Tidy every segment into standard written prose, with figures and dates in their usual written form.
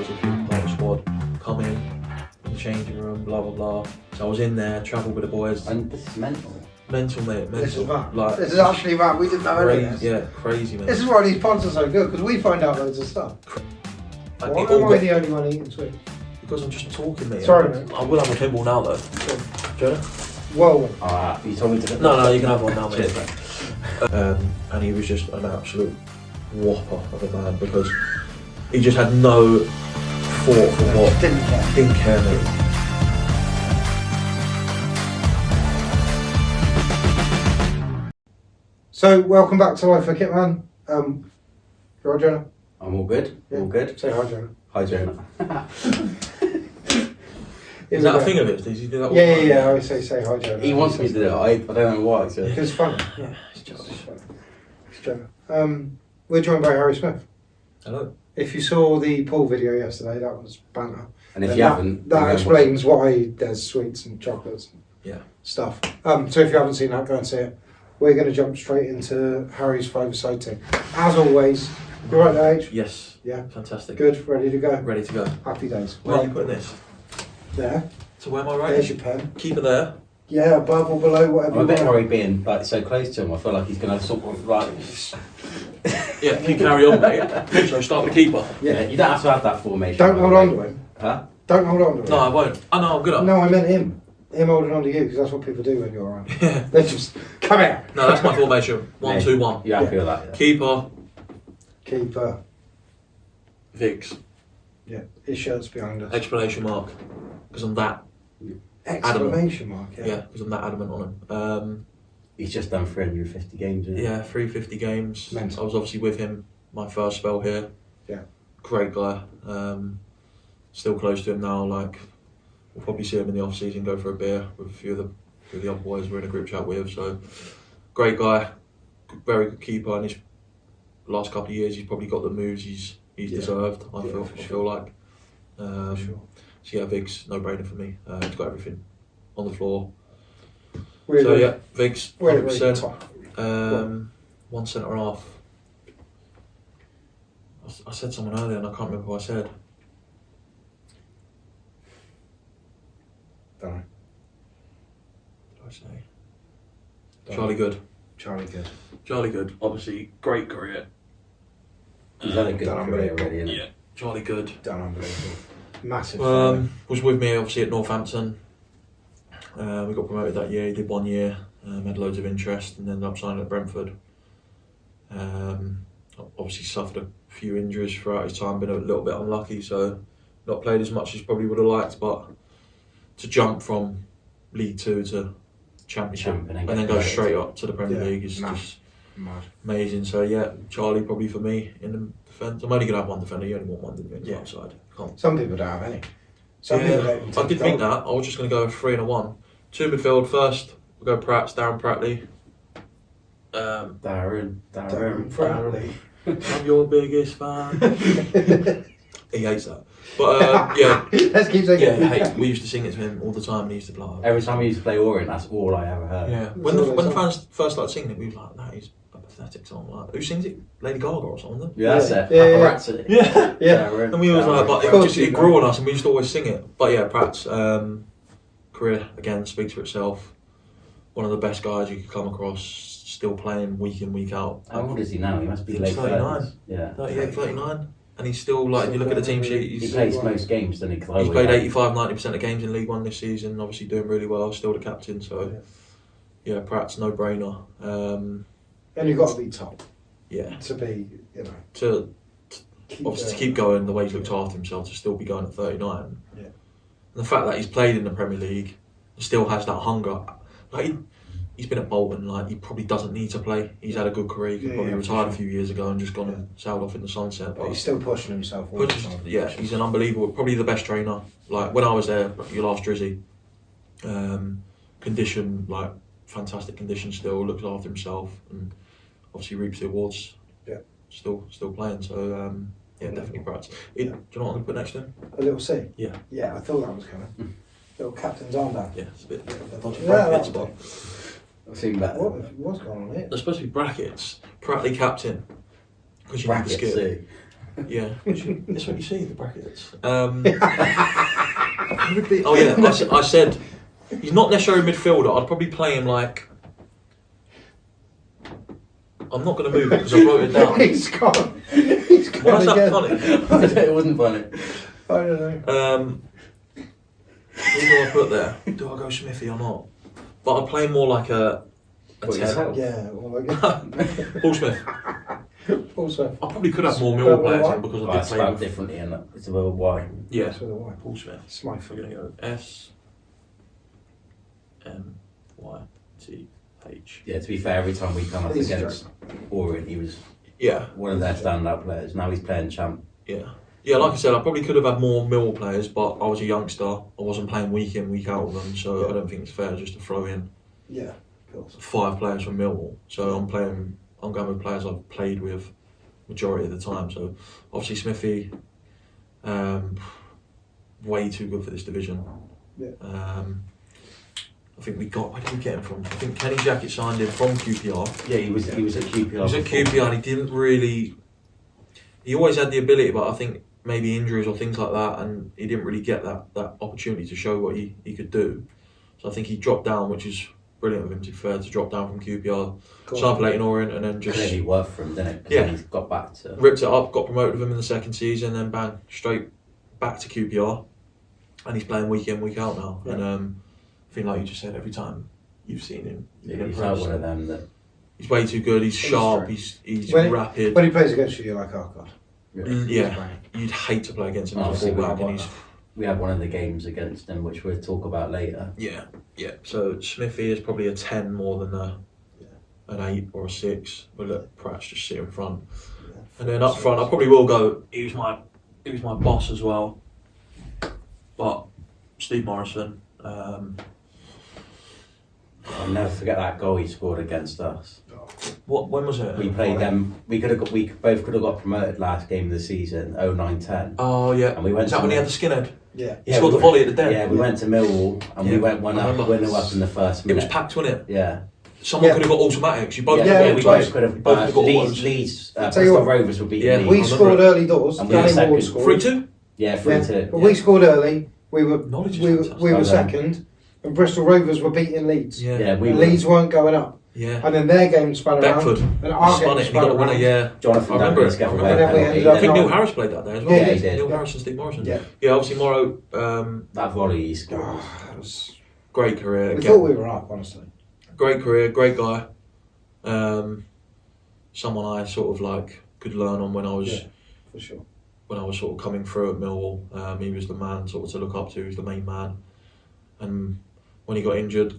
boys, if you're part of the squad, come in the changing room, blah blah blah. So I was in there, travelled with the boys. And this is mental. Mental, mate. Mental. This is mad. Like, this is actually mad. We didn't know any of this. Yeah, crazy, man. This is why these pods are so good, because we find out loads of stuff. Why am I the only one eating sweets? Because I'm just talking, mate. Sorry, mate. I will have a pinball now, though. Jonah? Whoa. You told me to. No, you can have one now, mate. Cheers, mate. And he was just an absolute whopper of a man because he just had no thought for what. Didn't care, mate. So, welcome back to Life for Kitman. You all right, Jonah? I'm all good. Yeah. All good. Say hi, Jonah. Hi, Jonah. Is that a thing of it? Did you do that all the time? Yeah. I always say hi, Jonah. He wants me to do it. I don't know why. So. Because it's funny. Yeah, it's just. It's Jonah. We're joined by Harry Smith. Hello. If you saw the pool video yesterday, that was banter. And if you haven't, that explains why there's sweets and chocolates and stuff. So if you haven't seen that, go and see it. We're going to jump straight into Harry's five-a-side team. As always, you're right there, H? Yes. Yeah. Fantastic. Good, ready to go? Ready to go. Happy days. Where are you putting this? There. So where am I writing? There's your pen. Keep it there. Yeah, above or below, whatever I'm a bit you want. worried being like so close to him. I feel like he's going to sort of like. Yeah, you carry on, mate. So start with the keeper. Yeah, you don't have to have that formation. Don't hold on to him. Huh? Don't hold on to him. No, I won't. Oh no, I'm good. No, I meant him. Him holding on to you, because that's what people do when you're around. Yeah. They just, come here. No, that's my formation. 1-2-1. You happy with that? Yeah. Keeper. Keeper. Vix. Yeah, his shirt's behind us. Exclamation mark. Because I'm that. Exclamation mark, Yeah, because I'm that adamant on him. He's just done 350 games, isn't he? Yeah, 350 games. Mental. I was obviously with him my first spell here. Yeah. Great guy. Still close to him now. Like, we'll probably see him in the off season, go for a beer with a few of the other boys we're in a group chat with. So, great guy, very good keeper. And his last couple of years, he's probably got the moves he's deserved. I feel like. For sure. So yeah, Viggs, no brainer for me. He's got everything on the floor. Really, So yeah, Viggs, really 100%. top. One centre half. I said someone earlier and I can't remember who I said. Don't know. What did I say? Charlie Good. Charlie Good. Obviously, great career. He's had a good Done career unbelievable. already, isn't he? Yeah, Charlie Good. Done unbelievable. Massive. Was with me obviously at Northampton. We got promoted that year. He did 1 year. Had loads of interest and ended up signing at Brentford. Obviously suffered a few injuries throughout his time. Been a little bit unlucky, so not played as much as probably would have liked. But to jump from League Two to Championship and then go straight up to the Premier League is just amazing. So yeah, Charlie probably for me in the defence. I'm only gonna have one defender. You only want one defender outside. Some people don't have any. I did think that. I was just going to go 3 and a 1. 2 midfield first. We'll go Pratt, Darren Prattley. Darren Prattley. I'm your biggest fan. He hates that. But yeah. Let's keep saying it. We used to sing it to him all the time and he used to blah. Every time he used to play Orient, that's all I ever heard. Yeah. When the fans first started singing it, we were like, that is a pathetic song. Like, who sings it? Lady Gaga or something? Yeah, that's it. Paparazzi. Yeah. And we was like, but it grew on us and we used to always sing it. But yeah, Pratt's career, again, speaks for itself. One of the best guys you could come across, still playing week in, week out. How old is he now? He must be late 39. Yeah. 38, 39. And he's still, like, if you look at the team sheet, he plays most games, doesn't he? He's played 85-90% of games in League One this season, obviously doing really well, still the captain, so yeah, Pratt's no brainer. And you've got to be top. Yeah. To be, To keep going the way he's looked after himself, to still be going at 39. Yeah. And the fact that he's played in the Premier League, still has that hunger. Like, he's been at Bolton, like, he probably doesn't need to play. He's had a good career. He could probably retired a few years ago and just gone and sailed off in the sunset. But he's still pushing himself. Yeah, he's an unbelievable, probably the best trainer. Like, when I was there, your last Drizzy, condition, like, fantastic condition still, looks after himself and obviously reaps the awards. Yeah. Still playing, so yeah, definitely Pratt. Do you know what I'm going to put next to him? A little C? Yeah. Yeah, I thought that was coming. Little captain's armband. Yeah, it's a bit dodgy brackets, but I've seen better. What's going on here? there's supposed to be brackets. Prattley captain. Because you need the Brackets, skill. see. Yeah, that's what you see in the brackets. Who would be? Oh yeah, I said he's not necessarily a midfielder. I'd probably play him like. I'm not going to move it because I wrote it down. He's gone. Why is that again. funny? It wasn't funny. I don't know. Who do I put there? Do I go Smithy or not? But I'll play more like a What, 10. yourself? Yeah, well, Paul Smith. also, I probably could have more Millwall Spelled players with a in because Oh, I it's did play spelled with. differently and it's a little Y. Yeah, that's with a Y. Paul Smith. Smythe. We're going to go SMYTH. Yeah, to be fair, every time we come up He's a against Orient, he was Yeah, one of their standout players. Now he's playing champ. yeah. Yeah, like I said, I probably could have had more Millwall players, but I was a youngster. I wasn't playing week in, week out with them, so I don't think it's fair just to throw in Yeah, of course. 5 players from Millwall. So I'm going with players I've played with majority of the time. So obviously Smithy, way too good for this division. Yeah. I think where did we get him from? I think Kenny Jackett signed him from QPR. Yeah, he was at QPR. He was at QPR and he didn't really. He always had the ability, but I think maybe injuries or things like that, and he didn't really get that opportunity to show what he could do. So I think he dropped down, which is brilliant of him, to be fair, to drop down from QPR, signed for Leyton Orient, and then just clearly worked for him, didn't it? 'Cause Yeah. then he's got back to. ripped it up, got promoted with him in the second season, then bang, straight back to QPR, and he's playing week in, week out now. Yeah. And I think, like you just said, every time you've seen him, Yeah, you're he's impressed. not one of them that. He's way too good. He's sharp. true. He's When rapid. When he plays against you, you're like, oh god. Yeah, you'd hate to play against him as a Obviously, fullback, and he's we had one of the games against him, which we'll talk about later. yeah. So Smithy is probably a 10 more than an 8 or a 6. But look, Pratt's just sit in front, and then up front, I probably will go. He was my boss as well, but Steve Morrison. I'll never forget that goal he scored against us. When was it? We played them. We both could have got promoted last game of the season, 09-10. Oh yeah. And we went Is that to when he Mill- had the skinhead? Yeah. He scored the volley at the den. Yeah, we went to Millwall and we went I remember. 1-0 up in the first It minute. was packed, wasn't it? Yeah. Someone Yeah. could have got automatics. You both Yeah, could yeah, have we got both could have. both could have got Leeds, autos. Leeds, Tell you Bristol what, Rovers were beating Yeah. Leeds. We I scored remember early doors. And we were Danny Ward second. scored. 3-2. Yeah, 3-2. But we scored early. We were Knowledge is we fantastic. were Okay. second, and Bristol Rovers were beating Leeds. Yeah. Yeah, we And were. Leeds weren't going up, Yeah. and then their game spun around, Beckford and our spun game it. And he spun got a winner. around. Yeah. Jonathan I remember Douglas it. got I away remember. penalty. And then we ended I think up Neil not- Harris played that day as well. Yeah, he did. Neil Yeah. Harris and Steve Morrison. Yeah. Yeah. Obviously Morrow, That volley he scored. That was, great career. we Again, thought we were up, honestly. great career, great guy. Someone I sort of like could learn on when I was Yeah, for sure. when I was sort of coming through at Millwall. He was the man sort of to look up to. He was the main man. And when he got injured,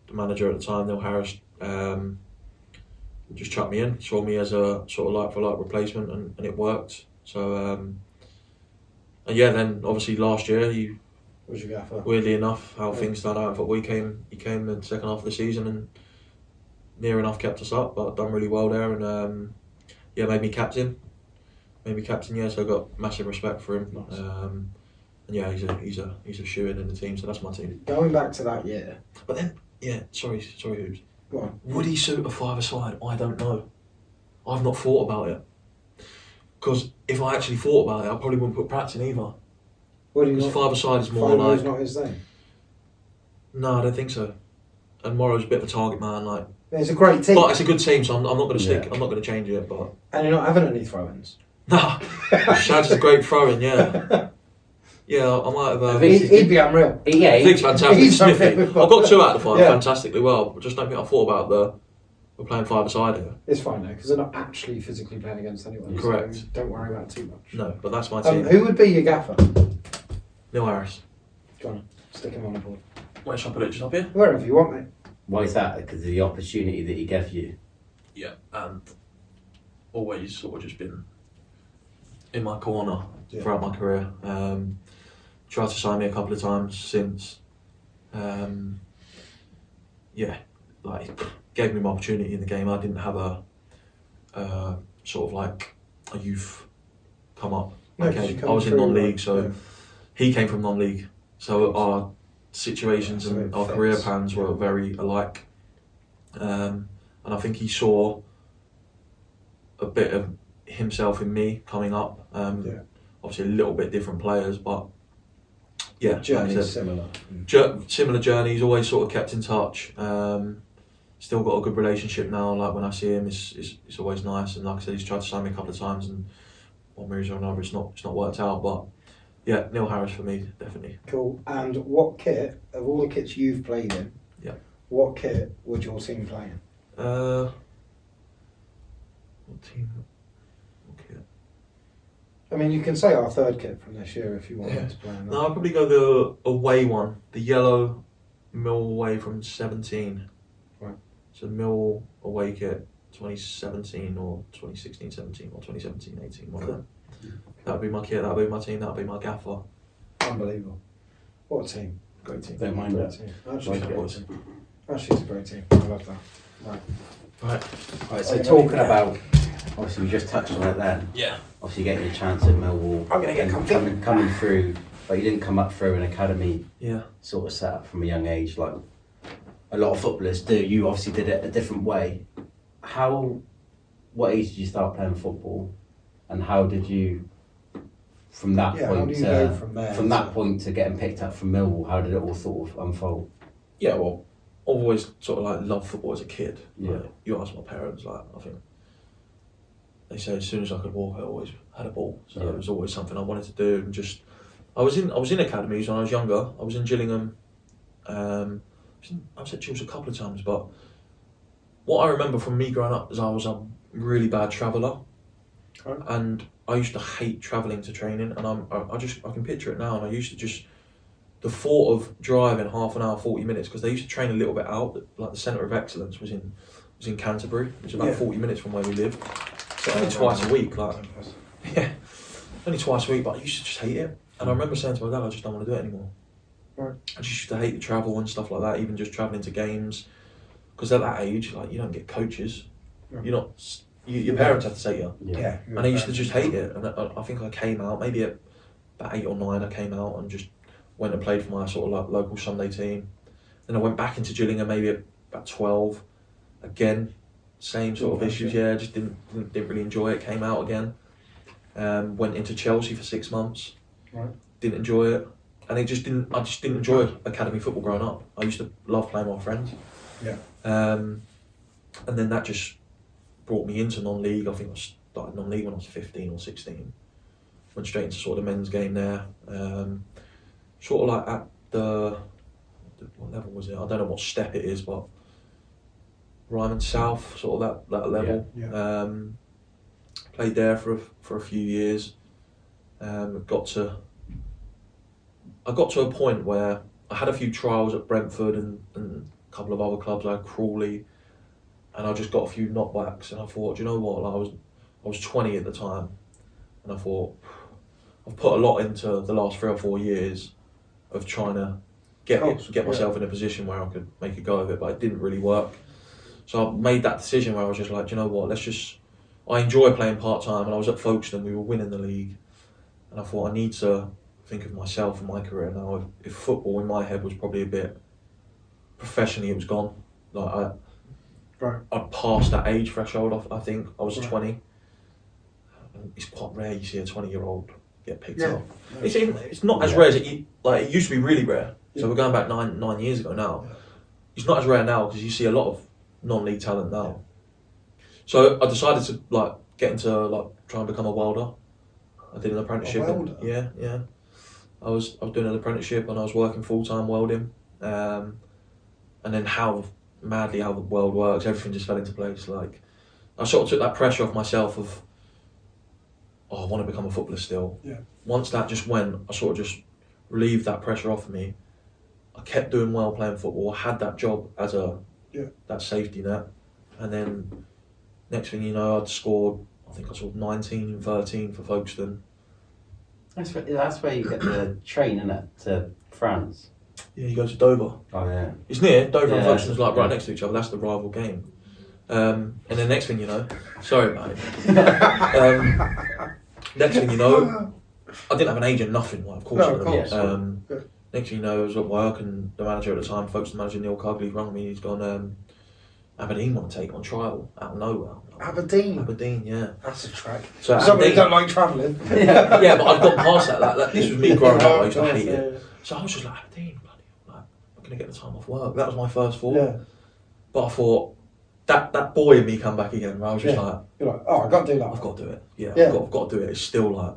the manager at the time, Neil Harris, just chucked me in, saw me as a sort of like for like replacement, and it worked. So and yeah, then obviously last year, Was your gaffer? weirdly enough, how things started out, but he came in the second half of the season and near enough kept us up, but done really well there, and made me captain. Yeah, so I got massive respect for him. Nice. And yeah, he's a shoo-in in the team, so that's my team. Going back to that year. But then, yeah, sorry, Hoops. Go on. Would he suit a 5-a-side? I don't know. I've not thought about it. Because if I actually thought about it, I probably wouldn't put Pratt in either. What do you Because not? 5-a-side is more Five like... not his thing. No, I don't think so. And Morrow's a bit of a target man, like. It's a great team, But it's a good team, so I'm not going to stick. Yeah. I'm not going to change it. But and you're not having any throw-ins. nah, Shad's a great throwing. Yeah, yeah. I might have. I think He'd be unreal. Yeah, I think it's fantastic. he's Smithy. okay I've with got 2 out of the 5 Yeah. fantastically well. I just don't think I thought about we're playing 5-a-side here. It's fine though, because they're not actually physically playing against anyone. Correct. So don't worry about it too much. No, but that's my team. Who would be your gaffer? Neil Harris. John, stick him on the board. Where should I put it? Just up here? Wherever you want, mate. Why is that? Because of the opportunity that he gave you. Yeah, and always sort of just been in my corner throughout my career. Tried to sign me a couple of times since. Like gave me my opportunity in the game. I didn't have a sort of like a youth come up. No, 'cause Okay, you I come was in through, non-league, like, so yeah. he came from non-league. So our situations Yeah, so and it our fits. career plans were very alike. And I think he saw a bit of himself in me coming up. Obviously, a little bit different players, but yeah, journey's similar. Similar journeys. Always sort of kept in touch. Still got a good relationship now. Like when I see him, it's always nice. And like I said, he's tried to sign me a couple of times, and one reason or another, it's not worked out. But yeah, Neil Harris for me, definitely. Cool. And what kit of all the kits you've played in? Yeah. What kit would your team play in? What team? What kit? I mean, you can say our third kit from this year if you wanted to play in that. No, I'd probably go the away one, the yellow Millwall away from 17. Right. So Millwall away kit 2017 or 2016-17 or 2017-18, one of them. That would be my kit, that would be my team, that would be my gaffer. Unbelievable. What a team. Great team. Don't mind Great that. team. Actually, Like it's a it great was. team. Actually, it's a great team. I love that. Right. Right, so talking about, obviously we just touched on it then. Yeah. Obviously getting a chance at Millwall. I'm going to get and comfy. coming through, but you didn't come up through an academy Yeah. sort of set up from a young age like a lot of footballers do. You obviously did it a different way. What age did you start playing football, and how did you, from that Yeah, how point do you go from there that to- point to getting picked up from Millwall, how did it all sort of unfold? Yeah, well, I've always sort of like loved football as a kid. Yeah. Like, you ask my parents, like I think they say as soon as I could walk, I always had a ball. So Yeah. it was always something I wanted to do. And just I was in academies when I was younger. I was in Gillingham. I was at Chills a couple of times, but what I remember from me growing up is I was a really bad traveller, Right. and I used to hate travelling to training. And I can picture it now. And I used to just. The thought of driving half an hour, 40 minutes, because they used to train a little bit out. Like the centre of excellence was in Canterbury. It was about 40 minutes from where we lived. So only twice a week, like yeah, only twice a week. But I used to just hate it. And I remember saying to my dad, I just don't want to do it anymore. Right. I just used to hate the travel and stuff like that. Even just travelling to games, because at that age, like you don't get coaches. Right. You're not. Your parents have to take you. Yeah. And I used to just hate it. And I think I came out maybe at about 8 or 9. I came out and just went and played for my sort of like local Sunday team. Then I went back into Gillingham maybe at about 12. Again, same sort of issues. Yeah, just didn't really enjoy it. Came out again. Went into Chelsea for 6 months. Right. Didn't enjoy it, and I just didn't enjoy academy football growing up. I used to love playing with my friends. Yeah. And then that just brought me into non-league. I think I started non-league when I was 15 or 16. Went straight into sort of the men's game there. Sort of like at what level was it? I don't know what step it is, but Ryman South, sort of that level. Yeah. Played there for a few years. I got to a point where I had a few trials at Brentford and a couple of other clubs like Crawley, and I just got a few knockbacks. And I thought, do you know what? Like I was 20 at the time, and I thought I've put a lot into the last 3 or 4 years of trying to get myself in a position where I could make a go of it, but it didn't really work. So I made that decision where I was just like, do you know what? I enjoy playing part-time, and I was at Folkestone, we were winning the league, and I thought I need to think of myself and my career now. If football in my head was probably a bit, professionally it was gone. Like I'd passed that age threshold. I think I was 20. It's quite rare you see a 20-year-old get picked up. It's not as rare as it used to be really rare. So we're going back nine years ago now. It's not as rare now because you see a lot of non-league talent now. So I decided to get into try and become a welder. I did an apprenticeship. A welder? Yeah. I was doing an apprenticeship and I was working full-time welding. And then how the world works, everything just fell into place. Like I sort of took that pressure off myself of, I want to become a footballer still. Yeah. Once that just went, I sort of just relieved that pressure off of me. I kept doing well playing football. I had that job as that safety net, and then next thing you know, I'd scored. I think I scored 19 and 13 for Folkestone. That's where you get the train, innit, to France. Yeah, you go to Dover. Oh yeah. It's near Dover and Folkestone's yeah. right next to each other. That's the rival game. And then next thing you know, sorry mate. Next thing you know, I didn't have an agent, nothing. Like, of course, No, of course. Next thing you know, I was at work, and the manager at the time, Folkestone manager Neil Cugley, rang me. He's gone, Aberdeen want to take on trial out of nowhere. Aberdeen, yeah. That's a track. So Somebody Aberdeen, don't like travelling. yeah, but I've gone past that. Like, this was me growing up. I used to hate it. So I was just like, Aberdeen, bloody, like, I'm gonna get the time off work. That was my first thought. Yeah. But I thought that boy in me come back again. Where I was just like, you're like, oh, I've got to do that. I've got to do it. Yeah, Yeah. I've got to do it. It's still like,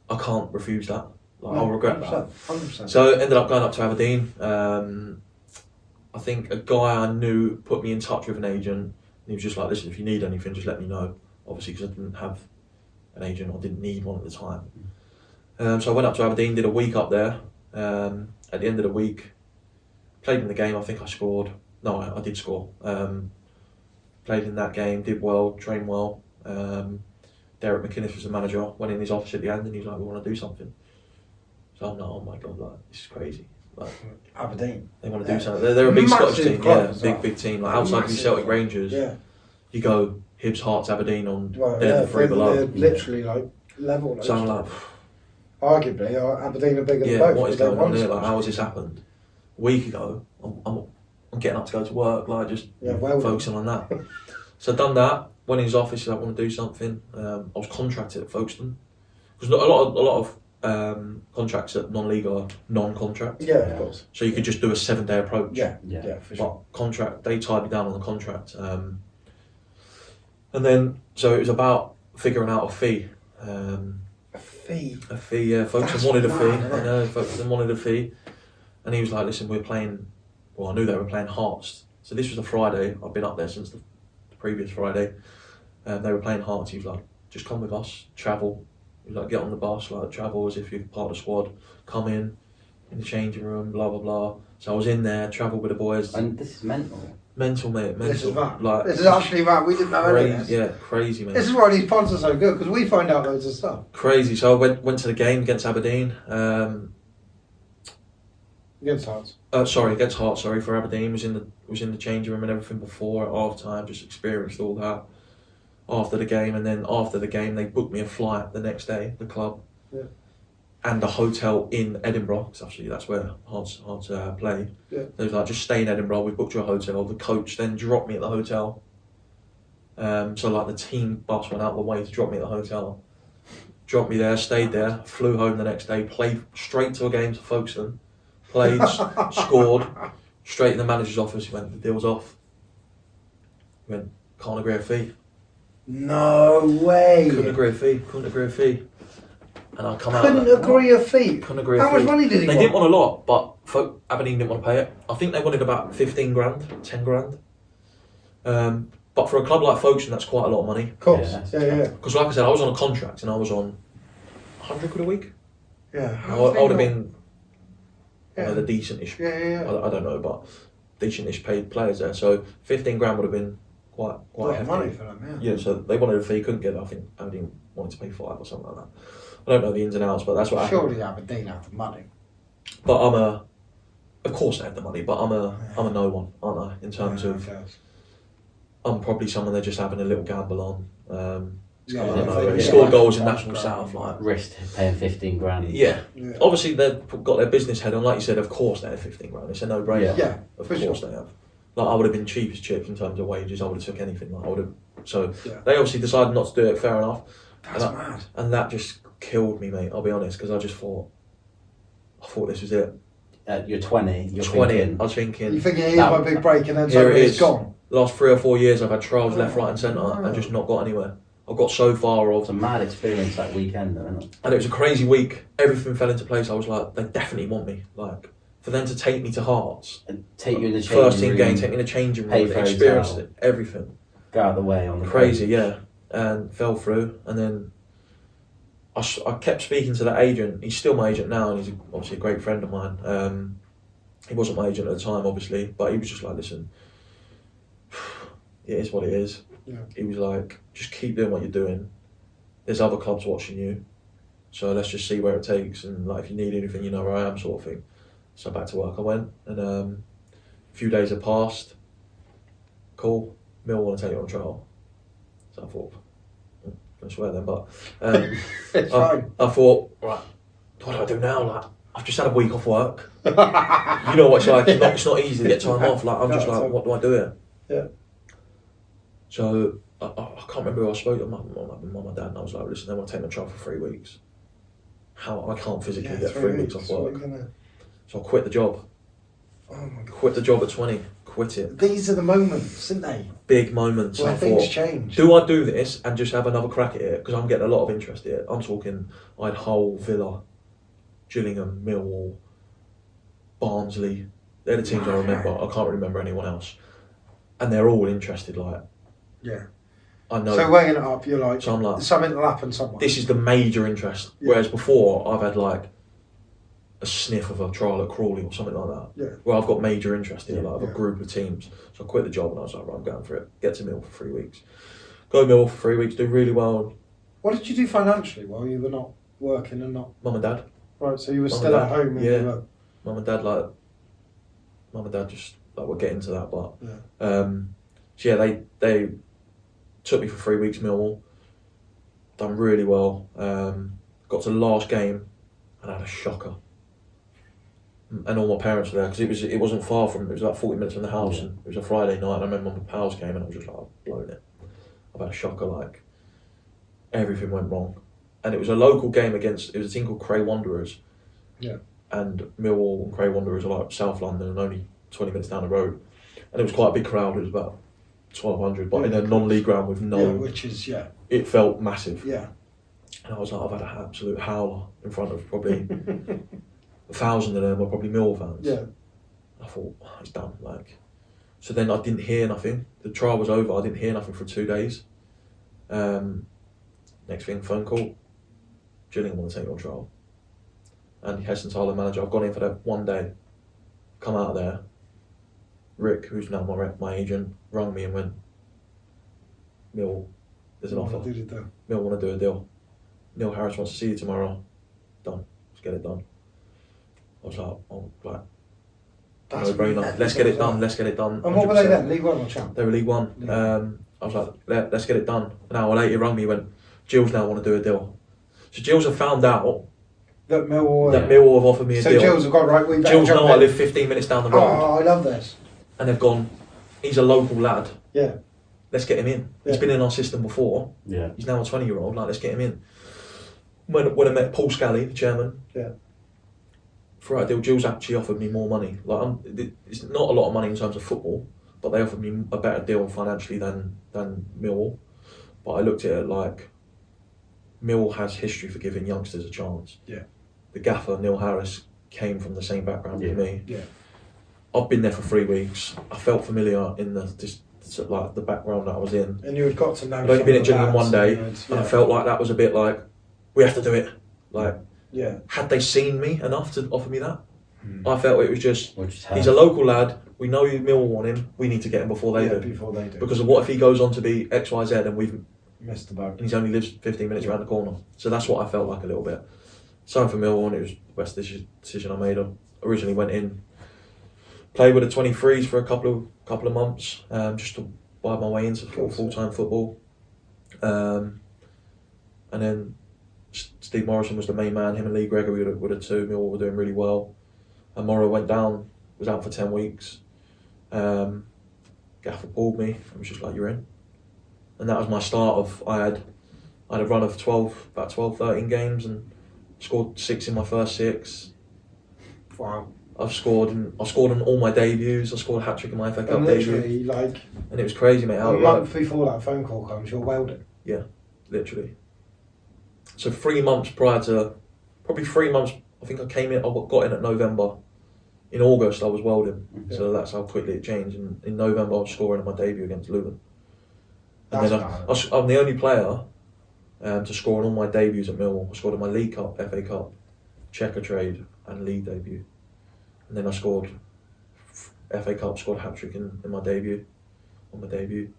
I can't refuse that. Like, No, I'll regret 100%, that. 100%. So I ended up going up to Aberdeen. I think a guy I knew put me in touch with an agent. He was just like, listen, if you need anything, just let me know. Obviously, because I didn't have an agent or didn't need one at the time. So I went up to Aberdeen, did a week up there. At the end of the week, played in the game. I think I scored. No, I did score. Played in that game, did well, trained well. Derek McInnes was the manager. Went in his office at the end, and he's like, "We want to do something." So I'm like, "Oh my god, like this is crazy." Like Aberdeen, they want to do something. They're a big Scottish Massive team, club yeah, as well. big team. Like outside of the Celtic Rangers, Yeah. you go Hibs, Hearts, Aberdeen on Well, they're the three below. They're literally like level. So I'm like, arguably, Aberdeen are bigger than yeah, both. what is because going they've on won here? so Like, much. how has this happened? A week ago, I'm getting up to go to work, like just Yeah, well done. focusing on that. So I've done that. Went in his office. I want to do something. I was contracted at Folkestone because a lot of contracts at non-league are non-contract. Yeah, of course. So you could just do a 7-day approach. Yeah, Yeah. for But sure. contract, they tied me down on the contract. And then, so it was about figuring out a fee. A fee. A fee, yeah. Folkestone That's wanted a mad, fee. isn't it? I know, Folkestone wanted a fee. And he was like, listen, we're playing, well, I knew they were playing Hearts. So this was a Friday. I've been up there since the previous Friday. They were playing Hearts. He was like, just come with us, travel. He was like, get on the bus, like travel as if you're part of the squad. Come in the changing room, blah, blah, blah. So I was in there, travelled with the boys. And this is mental. Mental, mate, mental. This is that. Like, This is actually that. We didn't know any of this. yeah, crazy, man. This is why these pods are so good, because we find out loads of stuff. Crazy. So I went to the game against Aberdeen. Against Hearts. Against Hearts. Sorry, for Aberdeen. Was in the changing room and everything before at half time. Just experienced all that after the game, and then after the game they booked me a flight the next day. The club. Yeah. And a hotel in Edinburgh, because actually that's where Hearts play. Yeah. They was like, just stay in Edinburgh. We booked you a hotel. The coach then dropped me at the hotel. So like the team bus went out the way to drop me at the hotel. Dropped me there, stayed there, flew home the next day, played straight to a game to Folkestone. Played, scored, straight in the manager's office. He went, the deal's off. He went, can't agree a fee. No way. Couldn't agree a fee. And I come out. Couldn't agree a fee. Couldn't agree a How fee. much money did he They want? didn't want a lot, but Aberdeen didn't want to pay it. I think they wanted about 15 grand, 10 grand. But for a club like Folkestone, that's quite a lot of money. Of course. Yeah. Yeah. Because like I said, I was on a contract and I was on 100 quid a week. Yeah. I would have been Yeah. the decent-ish. Yeah. I don't know, but decent-ish paid players there. So 15 grand would have been quite A lot of hefty. money for them, yeah. Yeah, so they wanted a fee, couldn't get it. I think Aberdeen wanted to pay 5 or something like that. I don't know the ins and outs, but that's what happened. Surely Aberdeen have the money. But of course they have the money, but I'm a no one, aren't I? In terms of, I'm probably someone they're just having a little gamble on. I don't know. He scored goals in National South, like. Risk paying 15 grand. Yeah. Obviously they've got their business head on, like you said. Of course they have 15 grand. It's a no-brainer. Yeah, Of for course sure. they have. Like I would have been cheap as chips in terms of wages. I would have took anything. Like I would have. So Yeah. they obviously decided not to do it. Fair enough. That's mad. And that just killed me, mate. I'll be honest, because I thought this was it. You're 20. You're 20. thinking, I was thinking. You thinking, here's my big break, and then Here suddenly it it's is. gone. Last 3 or 4 years, I've had trials left, right, and centre, Oh. and just not got anywhere. I got so far it's off, a mad experience that weekend, though, isn't it? and it was a crazy week. Everything fell into place. I was like, they definitely want me. Like for them to take me to Hearts, And take you in the changing first team room, game, take me in the changing pay room, for experienced hotel. it, everything. go out the way on the Crazy, coach. yeah, and fell through. And then I kept speaking to that agent. He's still my agent now, and he's obviously a great friend of mine. He wasn't my agent at the time, obviously, but he was just like, listen, it is what it is. Yeah. He was like, just keep doing what you're doing. There's other clubs watching you, so let's just see where it takes. And like, if you need anything, you know where I am, sort of thing. So back to work I went, and a few days had passed. Cool, Millwall want to take you on trial. So I thought, I swear then, but It's fine. I thought, right, what do I do now? Like, I've just had a week off work. You know what it's like. It's not easy to get time off. Like, I'm just like, what do I do here? Yeah. So I can't remember who I spoke to, my mum and dad, and I was like, listen, they want to take my child for 3 weeks. How I can't physically get 3 weeks off work. So I quit the job. Oh my God. Quit the job at 20. Quit it. These are the moments, aren't they? Big moments. Where things change. Do I do this and just have another crack at it? Because I'm getting a lot of interest here. I'm talking, I had Hull, Villa, Gillingham, Millwall, Barnsley. They're the teams I remember. I can't remember anyone else. And they're all interested, like. Yeah. I know. So weighing it up, you're like, so I'm like, something will happen somewhere. this is the major interest. Yeah. Whereas before, I've had like a sniff of a trial at Crawley or something like that. Yeah. Where I've got major interest in it, like Yeah. a group of teams. So I quit the job and I was like, right, I'm going for it. Get to Mill for 3 weeks. Go to Mill for 3 weeks, do really well. What did you do financially while you were not working and not? Mum and dad. Right, so you were Mum still and at dad. home. And Yeah. you were, Mum and dad just, like, we'll get into that, but yeah. so yeah, they took me for 3 weeks, Millwall. Done really well. Got to the last game and I had a shocker. And all my parents were there because it wasn't far from, it was about 40 minutes from the house, and it was a Friday night, and I remember my pals came and I was just like, I've blown it. I've had a shocker, like everything went wrong. And it was a local game against, it was a team called Cray Wanderers. Yeah. And Millwall and Cray Wanderers are like South London and only 20 minutes down the road. And it was quite a big crowd, it was about 1,200, but in a non-league ground with no... Yeah, which is, It felt massive. Yeah. And I was like, I've had an absolute howler in front of probably 1,000 of them were probably Millwall fans. Yeah. I thought, oh, it's done. Like, so then I didn't hear nothing. The trial was over. I didn't hear nothing for 2 days. Next thing, phone call. Gillingham want to take you on trial. And Hessenthaler manager. I've gone in for that 1 day. Come out of there. Rick, who's now my agent, rang me and went, Mill, there's an offer. Mill want to do a deal. Neil Harris wants to see you tomorrow. Done. Let's get it done. I was like, oh, like, no brainer. Let's get it done. Let's get it done. And what were they then? League One or Champ? They were League One. I was like, let's get it done. An hour later, he rang me. He went, Gills now want to do a deal. So Gills have found out that Millwall have offered me a deal. So Gills have gone, right, we better Gills know I in. live 15 minutes down the road. Oh, I love this. And they've gone, he's a local lad. Yeah. Let's get him in. Yeah. He's been in our system before. Yeah. He's now a 20-year-old. Like, let's get him in. When I met Paul Scally, the chairman, yeah, for our deal, Gills actually offered me more money. Like, it's not a lot of money in terms of football, but they offered me a better deal financially than Millwall. But I looked at it like Millwall has history for giving youngsters a chance. Yeah. The gaffer, Neil Harris, came from the same background as me. Yeah. I've been there for 3 weeks. I felt familiar in the background that I was in. And you had got to know. I'd only been at Gillingham 1 day, and I felt like that was a bit like, we have to do it. Like, had they seen me enough to offer me that? I felt it was just, he's a local lad, we know you Mill want him, we need to get him before they do. Because of what if he goes on to be XYZ and we've missed the boat. And he only lives 15 minutes around the corner. So that's what I felt like a little bit. Signed for Millwall, and it was the best decision I made. I originally went in, played with the 23s for a couple of months, just to buy my way into full-time football. And then Steve Morrison was the main man. Him and Lee Gregory were the two. Millwall were doing really well. And Morrow went down, was out for 10 weeks. Gaffer pulled me and was just like, you're in. And that was my start of, I had a run of 12, 13 games, and scored 6 in my first 6. Wow. I've scored in all my debuts. I scored a hat-trick in my FA Cup debut. And it was crazy, mate. A month before that phone call comes, you're welding. Yeah, literally. So 3 months prior to, probably 3 months, I think I got in at November. In August, I was welding. Yeah. So that's how quickly it changed. And in November, I was scoring in my debut against Luton. And then I'm the only player to score in all my debuts at Millwall. I scored in my League Cup, FA Cup, Checker Trade, and League debut. And then I scored FA Cup, scored a hat-trick in my debut, on my debut.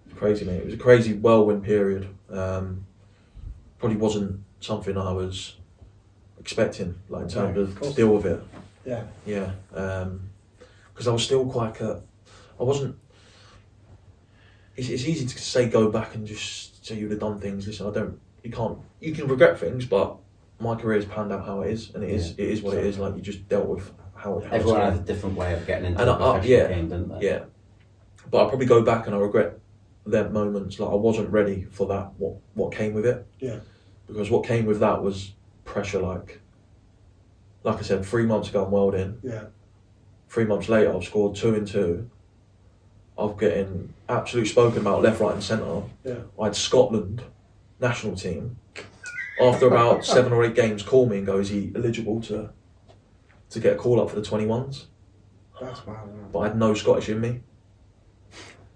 It was crazy, mate. It was a crazy whirlwind period. Probably wasn't something I was expecting, like in terms of to deal with it. Yeah. Yeah. Because I was still quite I wasn't. It's easy to say go back and just say you would have done things. Listen, you can regret things, but my career's panned out how it is, and it is what it is. Like, you just dealt with how it. Everyone has a different way of getting into the professional game, didn't they? Yeah. But I probably go back and I regret them moments. Like I wasn't ready for that. What came with it? Yeah. Because what came with that was pressure. Like I said, 3 months ago I'm well in. Yeah. 3 months later I've scored 2 in 2. I'm getting absolutely spoken about left, right, and centre. Yeah. I had Scotland national team. After about 7 or 8 games, call me and go, is he eligible to get a call up for the 21s? That's mad, isn't it? But I had no Scottish in me.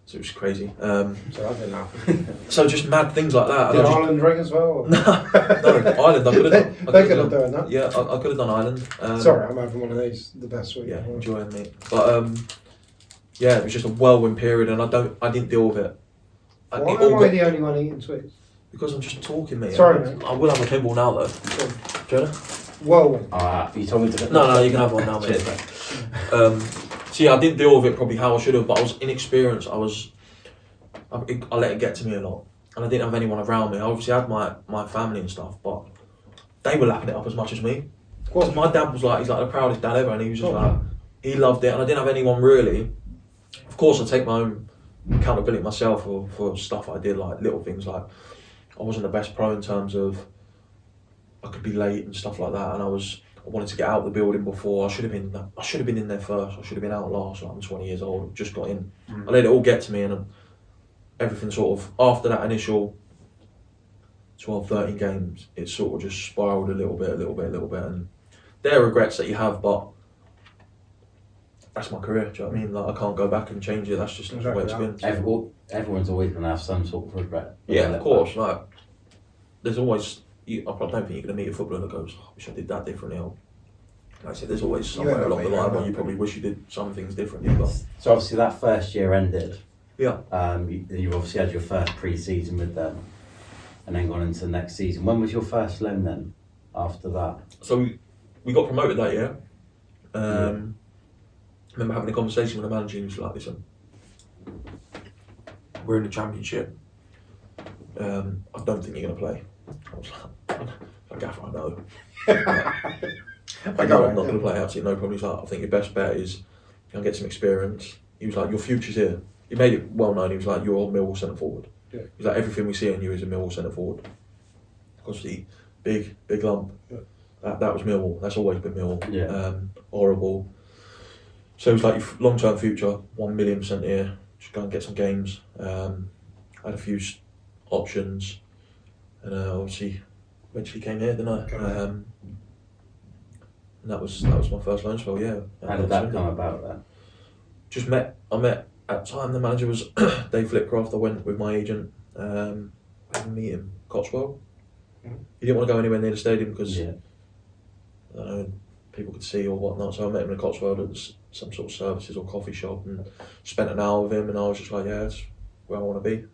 So it was crazy. So that didn't happen. So just mad things like that. Did And I just, Ireland ring as well? no, Ireland. I could have done. They're good at doing that. Yeah, I could have done Ireland. Sorry, I'm having one of these. The best week. Yeah, enjoying me. But yeah, it was just a whirlwind period, and I didn't deal with it. Why am I the only one eating sweets? Because I'm just talking, mate. Sorry, mate. I will have a Kimball now, though. Do you want it? Whirlwind. You told me to. No, you can have one now, mate. So yeah, I didn't deal with it probably how I should have, but I was inexperienced. I let it get to me a lot, and I didn't have anyone around me. I obviously had my family and stuff, but they were lapping it up as much as me. Because my dad was like, he's like the proudest dad ever, and he was just like, he loved it, and I didn't have anyone really. Of course, I take my own accountability myself for stuff I did, like little things like I wasn't the best pro in terms of I could be late and stuff like that, and I wanted to get out of the building before. I should have been in there first. I should have been out last. Like I'm 20 years old. I've just got in. I let it all get to me, and everything sort of after that initial 12, 13 games, it sort of just spiraled a little bit, and there are regrets that you have, but that's my career. Do you know what I mean? Like I can't go back and change it. That's just the way it's been. Everyone's always going to have some sort of regret. Yeah, of course. Like there's always. I don't think you're going to meet a footballer that goes, I wish I did that differently. Like I said, there's always somewhere along the line where you probably wish you did some things differently. But so obviously that first year ended. Yeah. You obviously had your first pre-season with them, and then gone into the next season. When was your first loan then? After that. So we got promoted that year. I remember having a conversation with the manager, and he was like, "Listen, we're in the championship. I don't think you're going to play." I was like, "Gaffer, I know. I'm not going to play. Absolutely no problem." He's like, "I think your best bet is go and get some experience." He was like, "Your future's here." He made it well known. He was like, "You're a Millwall centre forward." Yeah. He was like, "Everything we see in you is a Millwall centre forward." Obviously, big lump. Yeah. That was Millwall. That's always been Millwall. Yeah. Horrible. So it was like your long-term future, 1,000,000% here. Just go and get some games. I had a few options, and obviously, eventually came here, didn't I? And that was my first loan spell. Yeah. How did that come about then? I met at the time the manager was Dave Flitcroft. I went with my agent. Went to meet him, Cotswold. Mm-hmm. He didn't want to go anywhere near the stadium because Yeah. I don't know, people could see or whatnot. So I met him in Cotswold at some sort of services or coffee shop and spent an hour with him. And I was just like, yeah, that's where I want to be.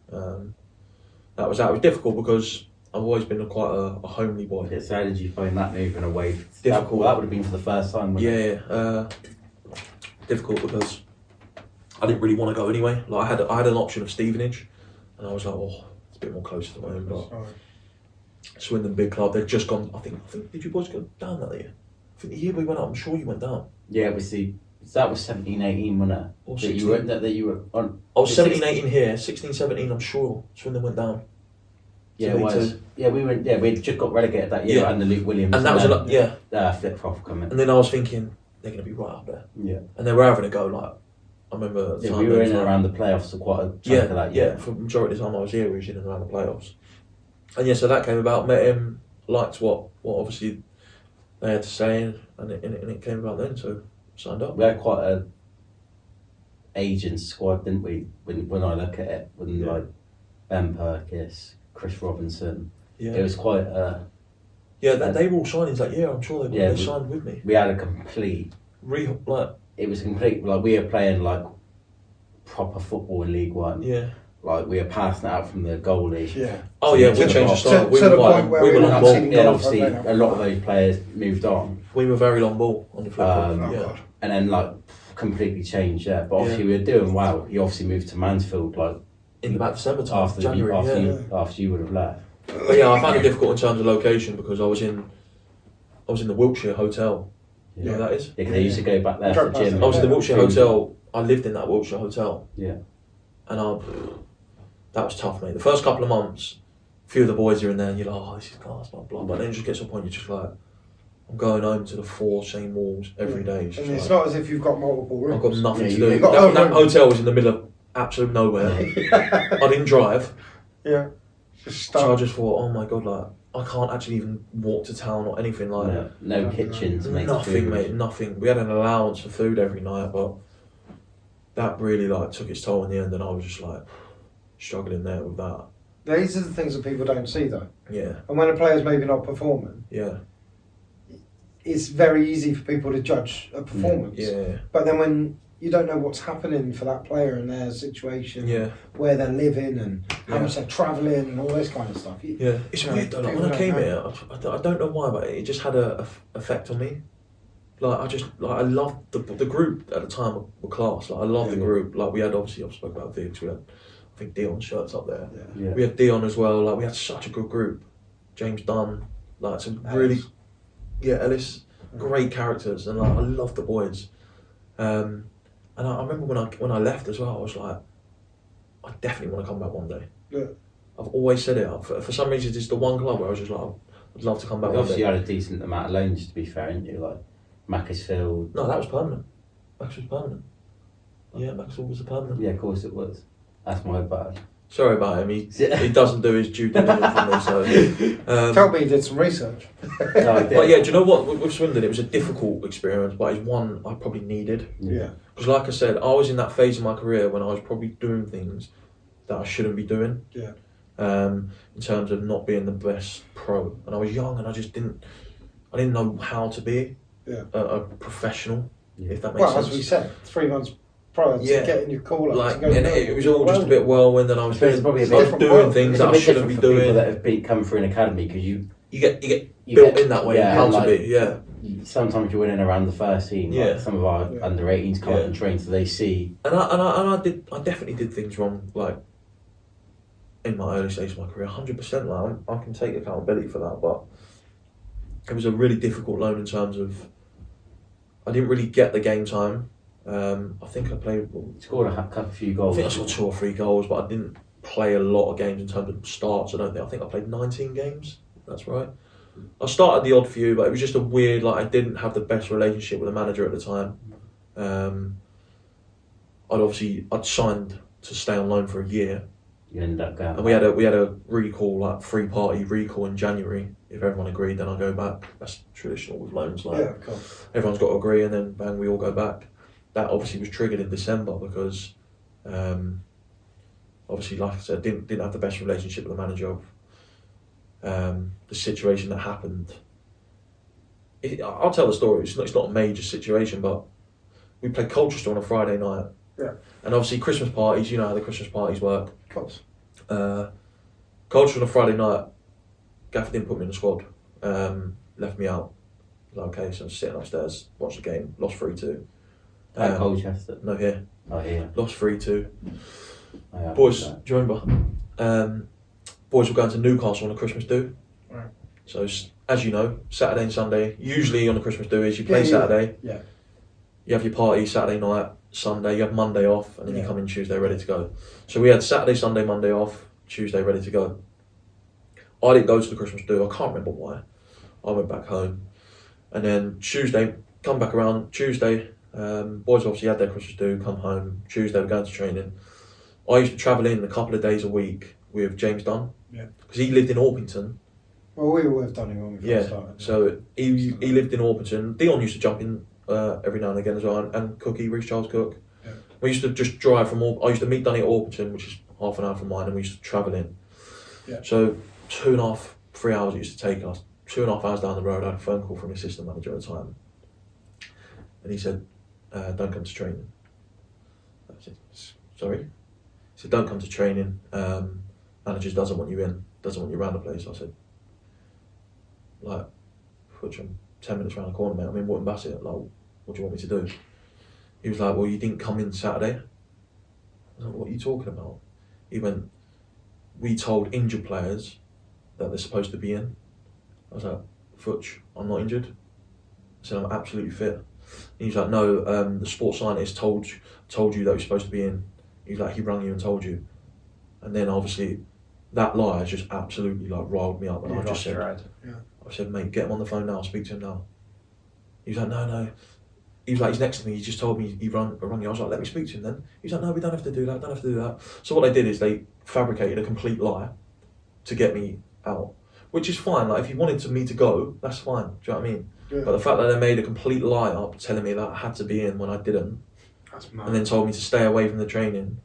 That was difficult because I've always been quite a homely boy. Yeah, so how did you find that moving away? Difficult. That would have been for the first time. Difficult because I didn't really want to go anyway. Like I had an option of Stevenage, and I was like, oh, it's a bit more closer to home. But Swindon, big club, they'd just gone. I think did you boys go down that year? I think the year we went up, I'm sure you went down. Yeah, we see. That was 17-18, wasn't it? Or that 16. you were on. I was 17-18 here, 16-17. I'm sure Swindon went down. Yeah, it was. Yeah, we went. Yeah, we just got relegated that year under Luke Williams. And that was Flip-Flop coming. And then I was thinking they're going to be right up there. Yeah. And they were having a go. Like I remember. Yeah, we were in and around the playoffs for quite a chunk of that year. Yeah. For the majority of the time I was here, we was in and around the playoffs. And yeah, so that came about. Met him, liked what obviously they had to say, and it came about then. So signed up. We had quite a aging squad, didn't we? When I look at it, like Ben Purkis, Chris Robinson, it was quite a. Yeah, they were all signings that year. I'm sure they signed with me. We had a complete. It was complete. Like we were playing like proper football in League One. Yeah. Like we were passing it out from the goalie. Yeah. Oh yeah, we changed the style. We were long ball. Yeah, obviously a lot of those players moved on. We were very long ball on the flip. And then like completely changed. Yeah, but obviously we were doing well. He obviously moved to Mansfield like in about December time, after you would have left. But yeah, I found it difficult in terms of location because I was in the Wiltshire Hotel. You know what that is? Yeah, because they used to go back there for the gym. I was in the Wiltshire Hotel. I lived in that Wiltshire Hotel. Yeah. that was tough, mate. The first couple of months, a few of the boys are in there and you're like, oh, this is class, blah, blah. But then it just gets to a point you're just like, I'm going home to the 4 same walls every day. And it's not as if you've got multiple rooms. I've got nothing to you've do. got That hotel was in the middle of absolute nowhere. I didn't drive. Yeah. Just So I just thought, oh my God, like, I can't actually even walk to town or anything like that. No kitchen to make Nothing, food. mate, nothing. We had an allowance for food every night, but that really like took its toll in the end, and I was just like struggling there with that. These are the things that people don't see, though. Yeah. And when a player's maybe not performing, it's very easy for people to judge a performance. Yeah. But then when you don't know what's happening for that player and their situation, where they're living and how much they're travelling and all this kind of stuff. It's weird though. Like, when I came here, I don't know why, but it just had a effect on me. Like I loved the group at the time were class. Like I loved the group. Like we had obviously I've spoken about Viggs. We had I think Dion's shirts up there. Yeah. We had Dion as well. Like we had such a good group. James Dunn. Like some really Ellis. Great characters, and like I loved the boys. And I remember when I left as well, I was like, I definitely want to come back one day. Yeah. I've always said it. For some reason, it's the one club where I was just like, I'd love to come back one day. Obviously, you had a decent amount of loans, to be fair, didn't you? Like Macclesfield. No, that was permanent. Macclesfield was permanent. Yeah, Macclesfield was a permanent. Yeah, of course it was. That's my bad. Sorry about him. He doesn't do his due diligence on me. So tell me he did some research. No, but yeah, do you know what? With Swindon, it was a difficult experience, but it's one I probably needed. Yeah. Because like I said, I was in that phase of my career when I was probably doing things that I shouldn't be doing. Yeah. In terms of not being the best pro, and I was young, and I didn't know how to be a professional. Yeah. If that makes sense. Well, as we said, 3 months prior to getting your call up, like, and it was all just a bit whirlwhend, and I was doing things that I shouldn't be doing. People that have come through an academy, because you get built in that way. How to be, Sometimes you're winning around the first team. Like some of our under 18s come up and train, so they see. And I definitely did things wrong, like in my early stage of my career, 100%. Like I can take accountability for that, but it was a really difficult loan in terms of I didn't really get the game time. I think I played. Scored a few goals. I think I scored 2 or 3 goals, but I didn't play a lot of games in terms of starts. I think I played 19 games. That's right. I started the odd few, but it was just a weird. Like I didn't have the best relationship with the manager at the time. I'd signed to stay on loan for a year. You ended up going. And we had a recall, like 3-party recall in January. If everyone agreed, then I go back. That's traditional with loans. Like cool. Everyone's got to agree, and then bang, we all go back. That obviously was triggered in December because, obviously, like I said, didn't have the best relationship with the manager. The situation that happened. I'll tell the story. It's not a major situation, but we played Colchester on a Friday night. Yeah. And obviously Christmas parties, you know how the Christmas parties work. Of course. Colchester on a Friday night, Gaffer didn't put me in the squad. Left me out. Like, okay, so I was sitting upstairs, watched the game, lost 3-2. Colchester? No, here. Oh, here. Lost 3-2. Boys, do you remember? Boys were going to Newcastle on a Christmas do. Right. So, as you know, Saturday and Sunday, usually on a Christmas do is you play Saturday. Yeah. You have your party Saturday night, Sunday, you have Monday off, and then you come in Tuesday ready to go. So we had Saturday, Sunday, Monday off, Tuesday ready to go. I didn't go to the Christmas do, I can't remember why. I went back home. And then Tuesday, come back around, Tuesday, boys obviously had their Christmas do, come home, Tuesday we're going to training. I used to travel in a couple of days a week with James Dunn. Yeah. Because he lived in Orpington. Well, we were with Dunny when we first started. So he lived in Orpington. Dion used to jump in every now and again as well, and Cookie, Reece Charles Cook. Yeah. We used to just drive from I used to meet Dunny at Orpington, which is half an hour from mine, and we used to travel in. Yeah. So 2.5, 3 hours it used to take us. 2.5 hours down the road, I had a phone call from the assistant manager at the time. And he said, don't come to training. I said, sorry? He said, don't come to training. Manager doesn't want you in, doesn't want you around the place. I said, like, which I'm 10 minutes around the corner, mate. I'm in Wootton Bassett. Like, what do you want me to do? He was like, well, you didn't come in Saturday. I was like, what are you talking about? He went, we told injured players that they're supposed to be in. I was like, Futch, I'm not injured. I said, I'm absolutely fit. And he's like, no, the sports scientist told you that you're supposed to be in. He's like, he rang you and told you. And then obviously that lie has just absolutely like riled me up. And I just said, I said, mate, get him on the phone now, speak to him now. He was like, no. He was like, he's next to me, he just told me he rang you. I was like, let me speak to him then. He was like, no, we don't have to do that, So what they did is they fabricated a complete lie to get me out, which is fine. Like, if he wanted me to go, that's fine. Do you know what I mean? Yeah. But the fact that they made a complete lie up telling me that I had to be in when I didn't, that's mad. And then told me to stay away from the training,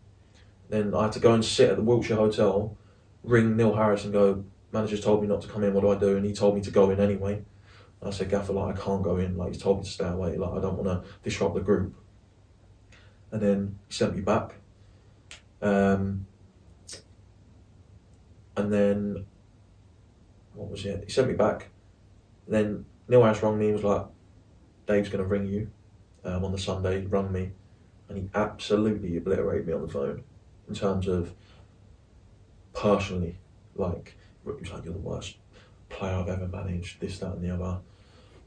then I had to go and sit at the Wiltshire hotel, ring Neil Harris and go, manager's told me not to come in, what do I do? And he told me to go in anyway. I said, Gaffer, like, I can't go in. Like, he's told me to stay away. Like, I don't want to disrupt the group. And then he sent me back. And then, what was it? He sent me back. Then Neil Harris rang me and was like, Dave's going to ring you on the Sunday. He rang me. And he absolutely obliterated me on the phone in terms of personally. Like, he was like, you're the worst player I've ever managed, this, that and the other.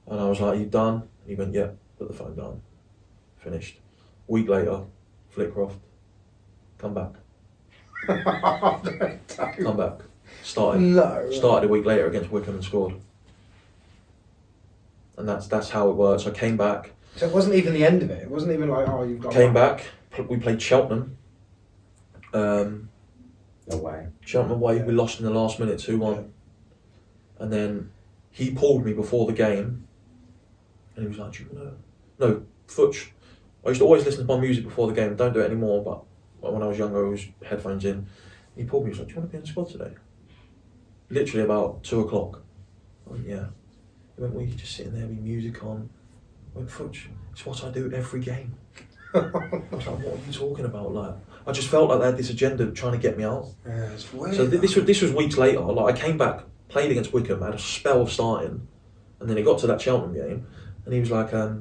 And I was like, are you done? And he went, yeah, put the phone down. Finished. Week later, Flitcroft, come back. Come back. Started a week later against Wycombe and scored. And that's how it works. I came back. So it wasn't even the end of it. It wasn't even like, oh, you've got. Came back. We played Cheltenham. Away. Cheltenham away. Yeah. We lost in the last minute 2-1. Yeah. And then he pulled me before the game. And he was like, do you want to... No, Futch. I used to always listen to my music before the game. Don't do it anymore, but when I was younger, I was headphones in. He pulled me, he was like, do you want to be in the squad today? Literally about 2 o'clock. I went, yeah. He went, well, you're just sitting there with music on. I went, Futch, it's what I do every game. I was like, what are you talking about? Like, I just felt like they had this agenda trying to get me out. Yeah, it's weird. So this was weeks later. Like, I came back, played against Wycombe, had a spell of starting, and then it got to that Cheltenham game, and he was like, blah,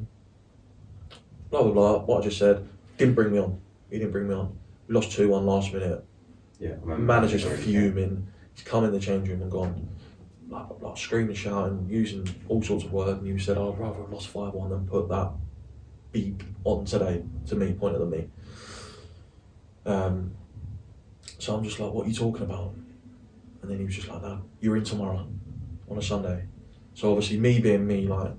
blah, blah, what I just said, didn't bring me on. He didn't bring me on. We lost 2-1 last minute. Yeah, manager's fuming. He's come in the change room and gone, blah, blah, blah, screaming, shouting, using all sorts of words, and you said, I'd rather have lost 5-1 than put that beep on today, to me, pointed at me. So I'm just like, what are you talking about? And then he was just like, no, you're in tomorrow on a Sunday. So obviously me being me, like,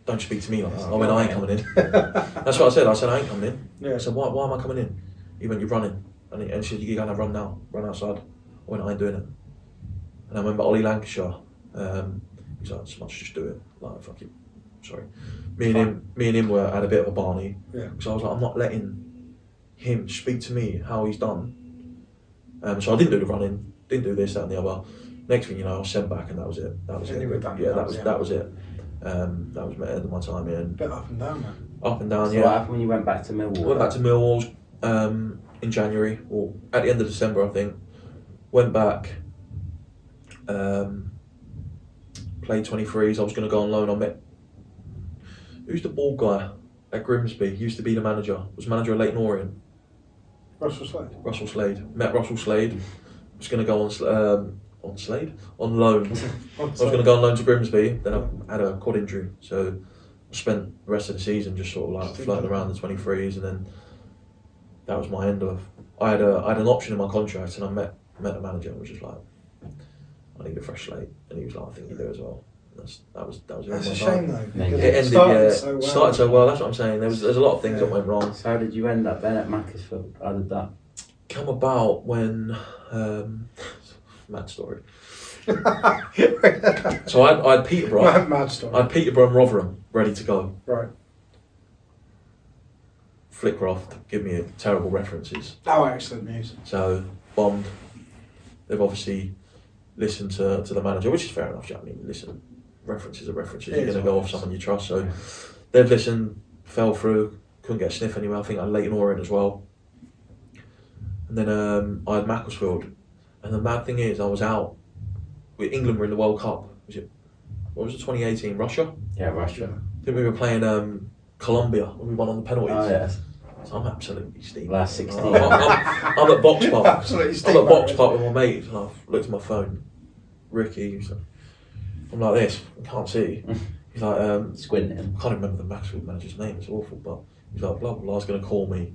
don't speak to me like that. I went, I ain't coming in. That's what I said. I said, I ain't coming in. Yeah. I said, why am I coming in? He went, you're running. And he said, you're going to run now. Run outside. I went, I ain't doing it. And I remember Ollie Lancashire. He's like, so much, just do it. Like, fuck it. Sorry. Me and him had a bit of a Barney. Yeah. Because I was like, I'm not letting him speak to me how he's done. So I didn't do the running. Didn't do this, that and the other. Next thing you know, I was sent back and that was it. That was it. That was it. That was the end of my time here. Bit up and down, man. Up and down, so yeah. What happened when you went back to Millwall? Went back to Millwall in January, or at the end of December, I think. Went back, played 23s. I was going to go on loan. I met, who's the bald guy at Grimsby? He used to be the manager. Was manager at Leyton Orient. Russell Slade. Met Russell Slade. Was going to go on loan. I was going to go on loan to Grimsby. Then I had a quad injury, so I spent the rest of the season just sort of like floating around the 23s, and then that was my end of. I had an option in my contract, and I met the manager and was just like, I need a fresh slate, and he was like, I think you do as well. That was That's a shame though. It ended, started so well. That's what I'm saying. There's a lot of things that went wrong. So how did you end up then at Macclesfield? How did that come about? When mad story. So I had Peterborough. Mad story. I had Peterborough and Rotherham ready to go. Right. Flitcroft give me terrible references. Oh, excellent news. So bombed. They've obviously listened to the manager, which is fair enough. I mean, listen, references are references. You're going to go off someone you trust. So they've listened, fell through, couldn't get a sniff anywhere. I think I had Leyton Orient as well. And then I had Macclesfield. And the mad thing is, I was out. England were in the World Cup. What was it, 2018? Russia? Yeah, Russia. I think we were playing Colombia when we won on the penalties. Oh, yes. So I'm absolutely steaming. Last 16. I'm at Box Park. Absolutely steaming. I'm at Box Park with my mate, and I've looked at my phone. Ricky, I'm like this, I can't see. He's like, Squinting. I can't remember the Macclesfield manager's name, it's awful, but he's like, blah, blah, blah, he's going to call me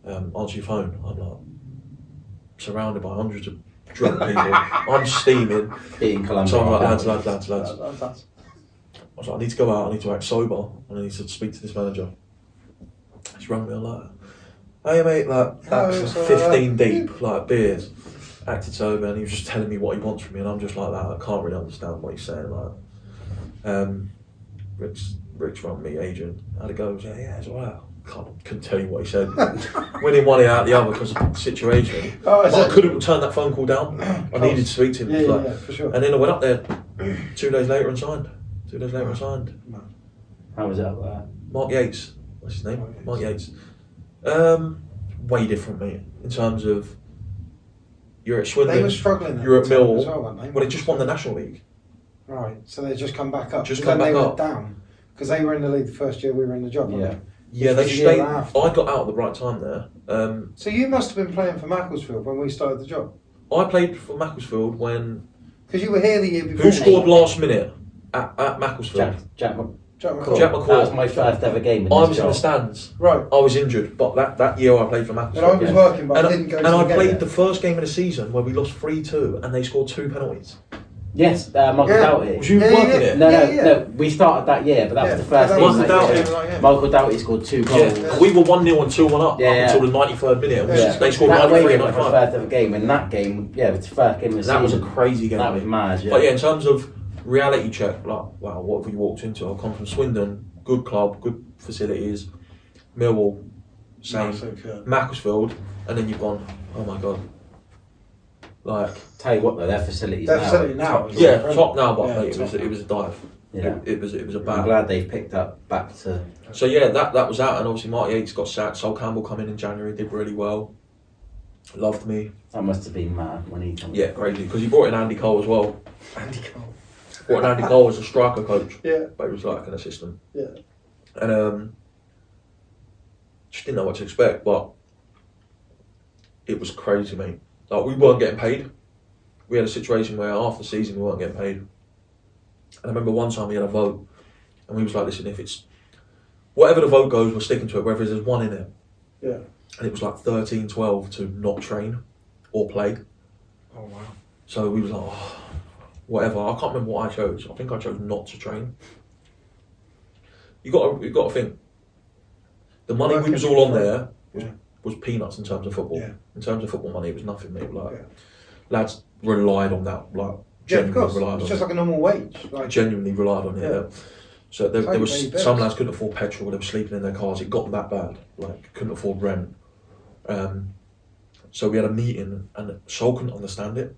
answer your phone. I'm like surrounded by hundreds of drunk people. I'm steaming. Eating Columbia. So I'm like, lads. That's- I was like, I need to go out, I need to act sober, and I need to speak to this manager. He's rung me, I'm like, hey mate, like, that's 15 deep, like, beers. Acted sober, and he was just telling me what he wants from me, and I'm just like that, I can't really understand what he's saying, like. Rick's rung me, agent, had a go, yeah, it's alright. Couldn't tell you what he said. Winning one ear out the other because of the situation. But I couldn't turn that phone call down. I needed to speak to him. Yeah, for sure. And then I went up there 2 days later and signed. How was it up there? Mark Yates, what's his name? Mark Yates. Way different, mate, in terms of you're at Swindon, They were struggling. you're at Millwall. as well, weren't they? Well, they just won the National League. Right, so they just come back up. Just 'Cause come then back they up. went down because they were in the league the first year we were in the job. weren't Yeah. they? Yeah, Which they was the year stayed. after. I got out at the right time there. So you must have been playing for Macclesfield when we started the job I played for Macclesfield when. because you were here the year before. Who scored last minute at Macclesfield? Jack Jack McCall. Jack That McCall. was my first ever game in I this was in job. the stands. Right, I was injured, but that year I played for and Macclesfield. I was Yeah. working, but And I didn't go. and to I the game played yet. the first game of the season where we lost 3-2 and they scored 2 penalties. Yes, Michael Yeah. Doughty. Was you Yeah, working yeah. it? No, we started that year, but that was the first that game. was the that Doughty. year. Yeah. Michael Doughty scored 2 goals. Yeah, we were 1-0 and 2-1 up Yeah, until the 93rd minute. Yeah. They scored That away 93 game and was my 95. first ever game, and that game, yeah, it was the first game of the That was a season. crazy game. That was mate. mad, yeah. But yeah, in terms of reality check, like, wow, what have we walked into? I've come from Swindon, good club, good facilities, Millwall, same, Massive, yeah. Macclesfield, and then you've gone, oh my god. Like, Tell you what though, their facilities Their now. facility now top- is- yeah, top now, but Yeah, mate, top it was a dive. Yeah. It was a I'm bad. glad they've picked up back to. So yeah, that was that, and obviously Mark Yates got sacked. Sol Campbell come in January, did really well. Loved me. That must have been mad when he came. Yeah, crazy because he brought in Andy Cole as well. Andy Cole. Brought in Andy Cole as a striker coach, Yeah, but he was like an assistant. yeah. And just didn't know what to expect, but it was crazy, mate. Like, we weren't getting paid. We had a situation where after the season we weren't getting paid. And I remember one time we had a vote, and we was like, listen, if it's whatever the vote goes, we're sticking to it, whether there's one in it. Yeah. And it was like 13-12 to not train or play. Oh wow. So we was like, oh, whatever. I can't remember what I chose. I think I chose not to train. You got to think. The money we was all on there was peanuts in terms of football. Yeah. In terms of football money, it was nothing, mate. Like, Yeah. lads relied on that. Like, Yeah, of genuinely course. relied It's on just it. like a normal wage. Like, Genuinely relied on it. Yeah. Yeah. So there Totally was bills. some lads couldn't afford petrol. They were sleeping in their cars. It got that bad. Like, couldn't afford rent. So we had a meeting, and Sol couldn't understand it.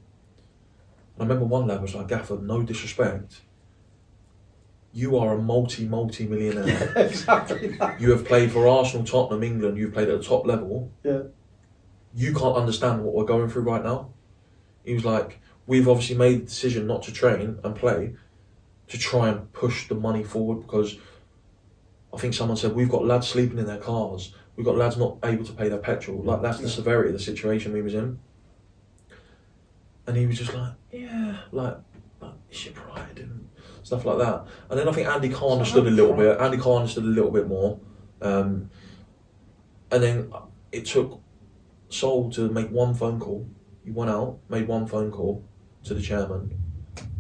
And I remember one lad was like, Gaffer, no disrespect, you are a multi-millionaire. exactly that. You have played for Arsenal, Tottenham, England. You've played at the top level. Yeah. You can't understand what we're going through right now. He was like, we've obviously made the decision not to train and play to try and push the money forward, because I think someone said we've got lads sleeping in their cars. We've got lads not able to pay their petrol. Like, that's the severity of the situation we was in. And he was just like, yeah, like it's your pride and stuff like that. And then I think Andy Carr understood a little bit. Andy Carr understood a little bit more. And then it took Sol to make one phone call. He went out, made one phone call to the chairman.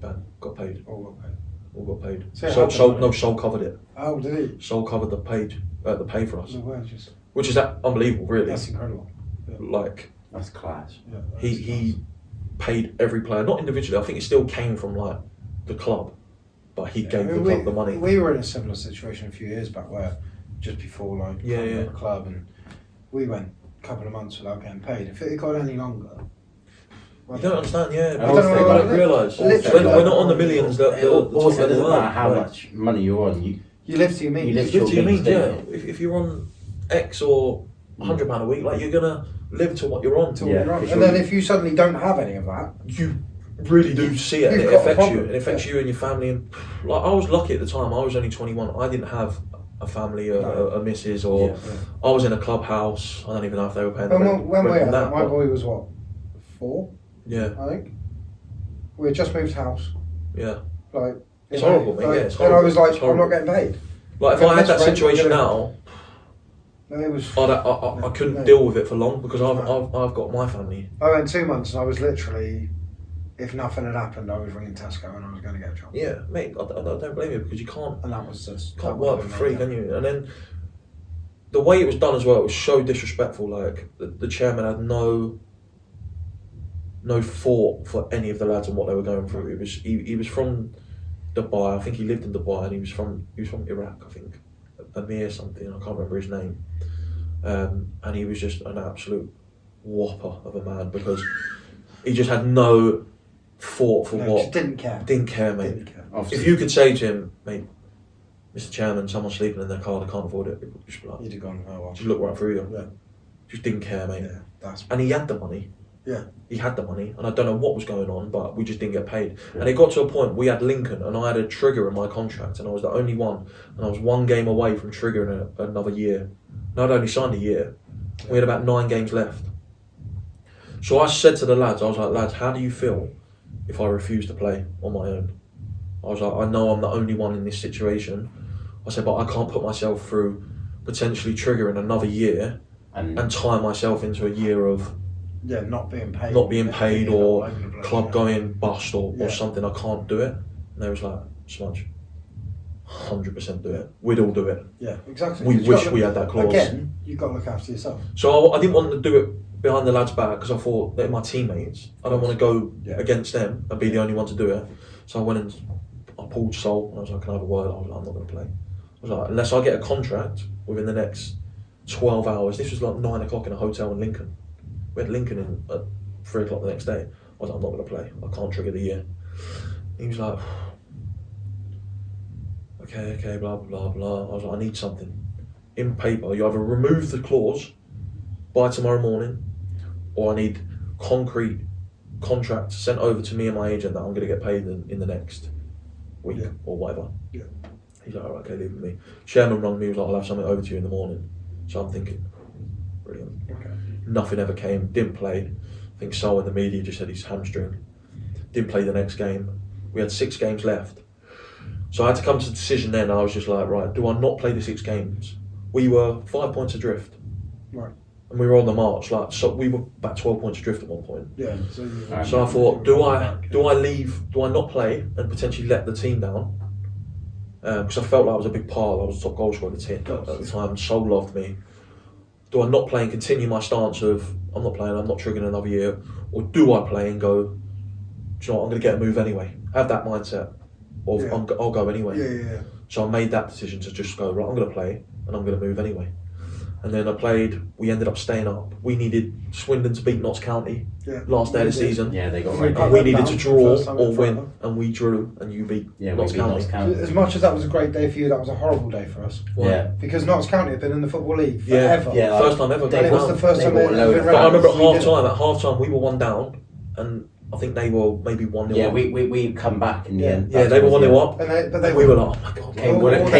Bang, got paid. Oh, okay. All got paid. So it happened, Sol covered it. Oh, did he? Sol covered the pay for us, No way, just which is unbelievable, really. that's incredible. Like, That's class. Yeah, he paid every player, not individually. I think it still came from like the club, but he gave the club the money. We were in a similar situation a few years back where just before like coming up the club, and we went a couple of months without getting paid. If it got any longer, You don't understand, yeah. I don't realise. Literally, We're not on the millions that the Also, top it doesn't level matter are. how Right. much money you're on. you live to your means. You live You live to your means, means, yeah. don't If you're on X or £100 a week, like, you're gonna live to what you're on. to what Yeah, you're on. for And sure. then if you suddenly don't have any of that, You really do see it, and You've it got a affects you. problem. It affects you and your family. And like, I was lucky at the time. I was only 21. I didn't have a family, a missus, or Yeah. I was in a clubhouse. I don't even know if they were paying. when, the rent, when we rent on had that, that, my but- boy was what, 4, Yeah, I think. We had just moved house. yeah. Like It's you know, horrible, mate. like, Yeah, it's and I was horrible. like, It's I'm not horrible. getting paid. Like, if Yeah, I had that that's right, situation we're gonna- now, It was. I couldn't deal with it for long because I've got my family. I went 2 months and I was literally, if nothing had happened, I was ringing Tesco and I was going to get a job. Yeah, mate, I don't blame you because you can't. And that was just Can't work for free, can you? And then the way it was done as well, it was so disrespectful. Like the chairman had no thought for any of the lads and what they were going through. He was from Dubai. I think he lived in Dubai, and he was from Iraq. I think Amir something. I can't remember his name. And he was just an absolute whopper of a man because he just had no thought for what. Just didn't care. Didn't care, mate. Didn't care. If you could say to him, mate, Mr. Chairman, someone's sleeping in their car, they can't afford it. It would just be like, You'd have gone, oh well. just look right through you. Yeah. Just didn't care, mate. Yeah, And he had the money. Yeah. He had the money, and I don't know what was going on, but we just didn't get paid. Yeah. And it got to a point, we had Lincoln, and I had a trigger in my contract, and I was the only one, and I was one game away from triggering another year. And I'd only signed a year. We had about 9 games left. So I said to the lads, I was like, lads, how do you feel if I refuse to play on my own? I was like, I know I'm the only one in this situation. I said, but I can't put myself through potentially triggering another year and tie myself into a year of not being paid or club going bust or something. I can't do it. And they was like, Smudge, 100% do it. We'd all do it. Yeah, exactly. We wish we had that clause. Again, you've got to look after yourself. So I didn't want to do it behind the lads' back because I thought they're my teammates. I don't want to go against them and be the only one to do it. So I went and I pulled Sol and I was like, can I have a word? I was like, I'm not going to play. I was like, unless I get a contract within the next 12 hours. This was like 9 o'clock in a hotel in Lincoln. We had Lincoln in at 3 o'clock the next day. I was like, I'm not going to play. I can't trigger the year. He was like, okay, blah, blah, blah. I was like, I need something. In paper, you either remove the clause by tomorrow morning, or I need concrete contract sent over to me and my agent that I'm going to get paid in the next week or whatever. Yeah. He's like, all right, okay, leave it with me. Chairman rang me, he was like, I'll have something over to you in the morning. So I'm thinking, brilliant. Okay. Nothing ever came, didn't play. I think Sol in the media just said he's hamstring. Didn't play the next game. We had 6 games left. So I had to come to the decision then. I was just like, right, do I not play the 6 games? We were 5 points adrift. Right. And we were on the march. So we were about 12 points adrift at one point. Yeah. So I thought, do I leave, do I not play and potentially let the team down? Because I felt like I was a big part. I was the top goal scorer of the team at the time. Sol loved me. Do I not play and continue my stance of I'm not playing, I'm not triggering another year, or do I play and go, do you know what, I'm going to get a move anyway? Have that mindset of I'll go anyway. Yeah. So I made that decision to just go, right, I'm going to play and I'm going to move anyway. And then I played, we ended up staying up. We needed Swindon to beat Notts County last day of the season. Yeah, they got and we needed to draw or win, and we drew, and you beat Notts County. As much as that was a great day for you, that was a horrible day for us. Why? Yeah. Because Notts County had been in the Football League forever. Yeah, first time ever. And it was the first time they'd been But I remember at half time we were 1 down, and I think they were maybe 1-0 up. Yeah, we come back in the end. Yeah, they were 1-0 up. But we were like, oh my god. Kane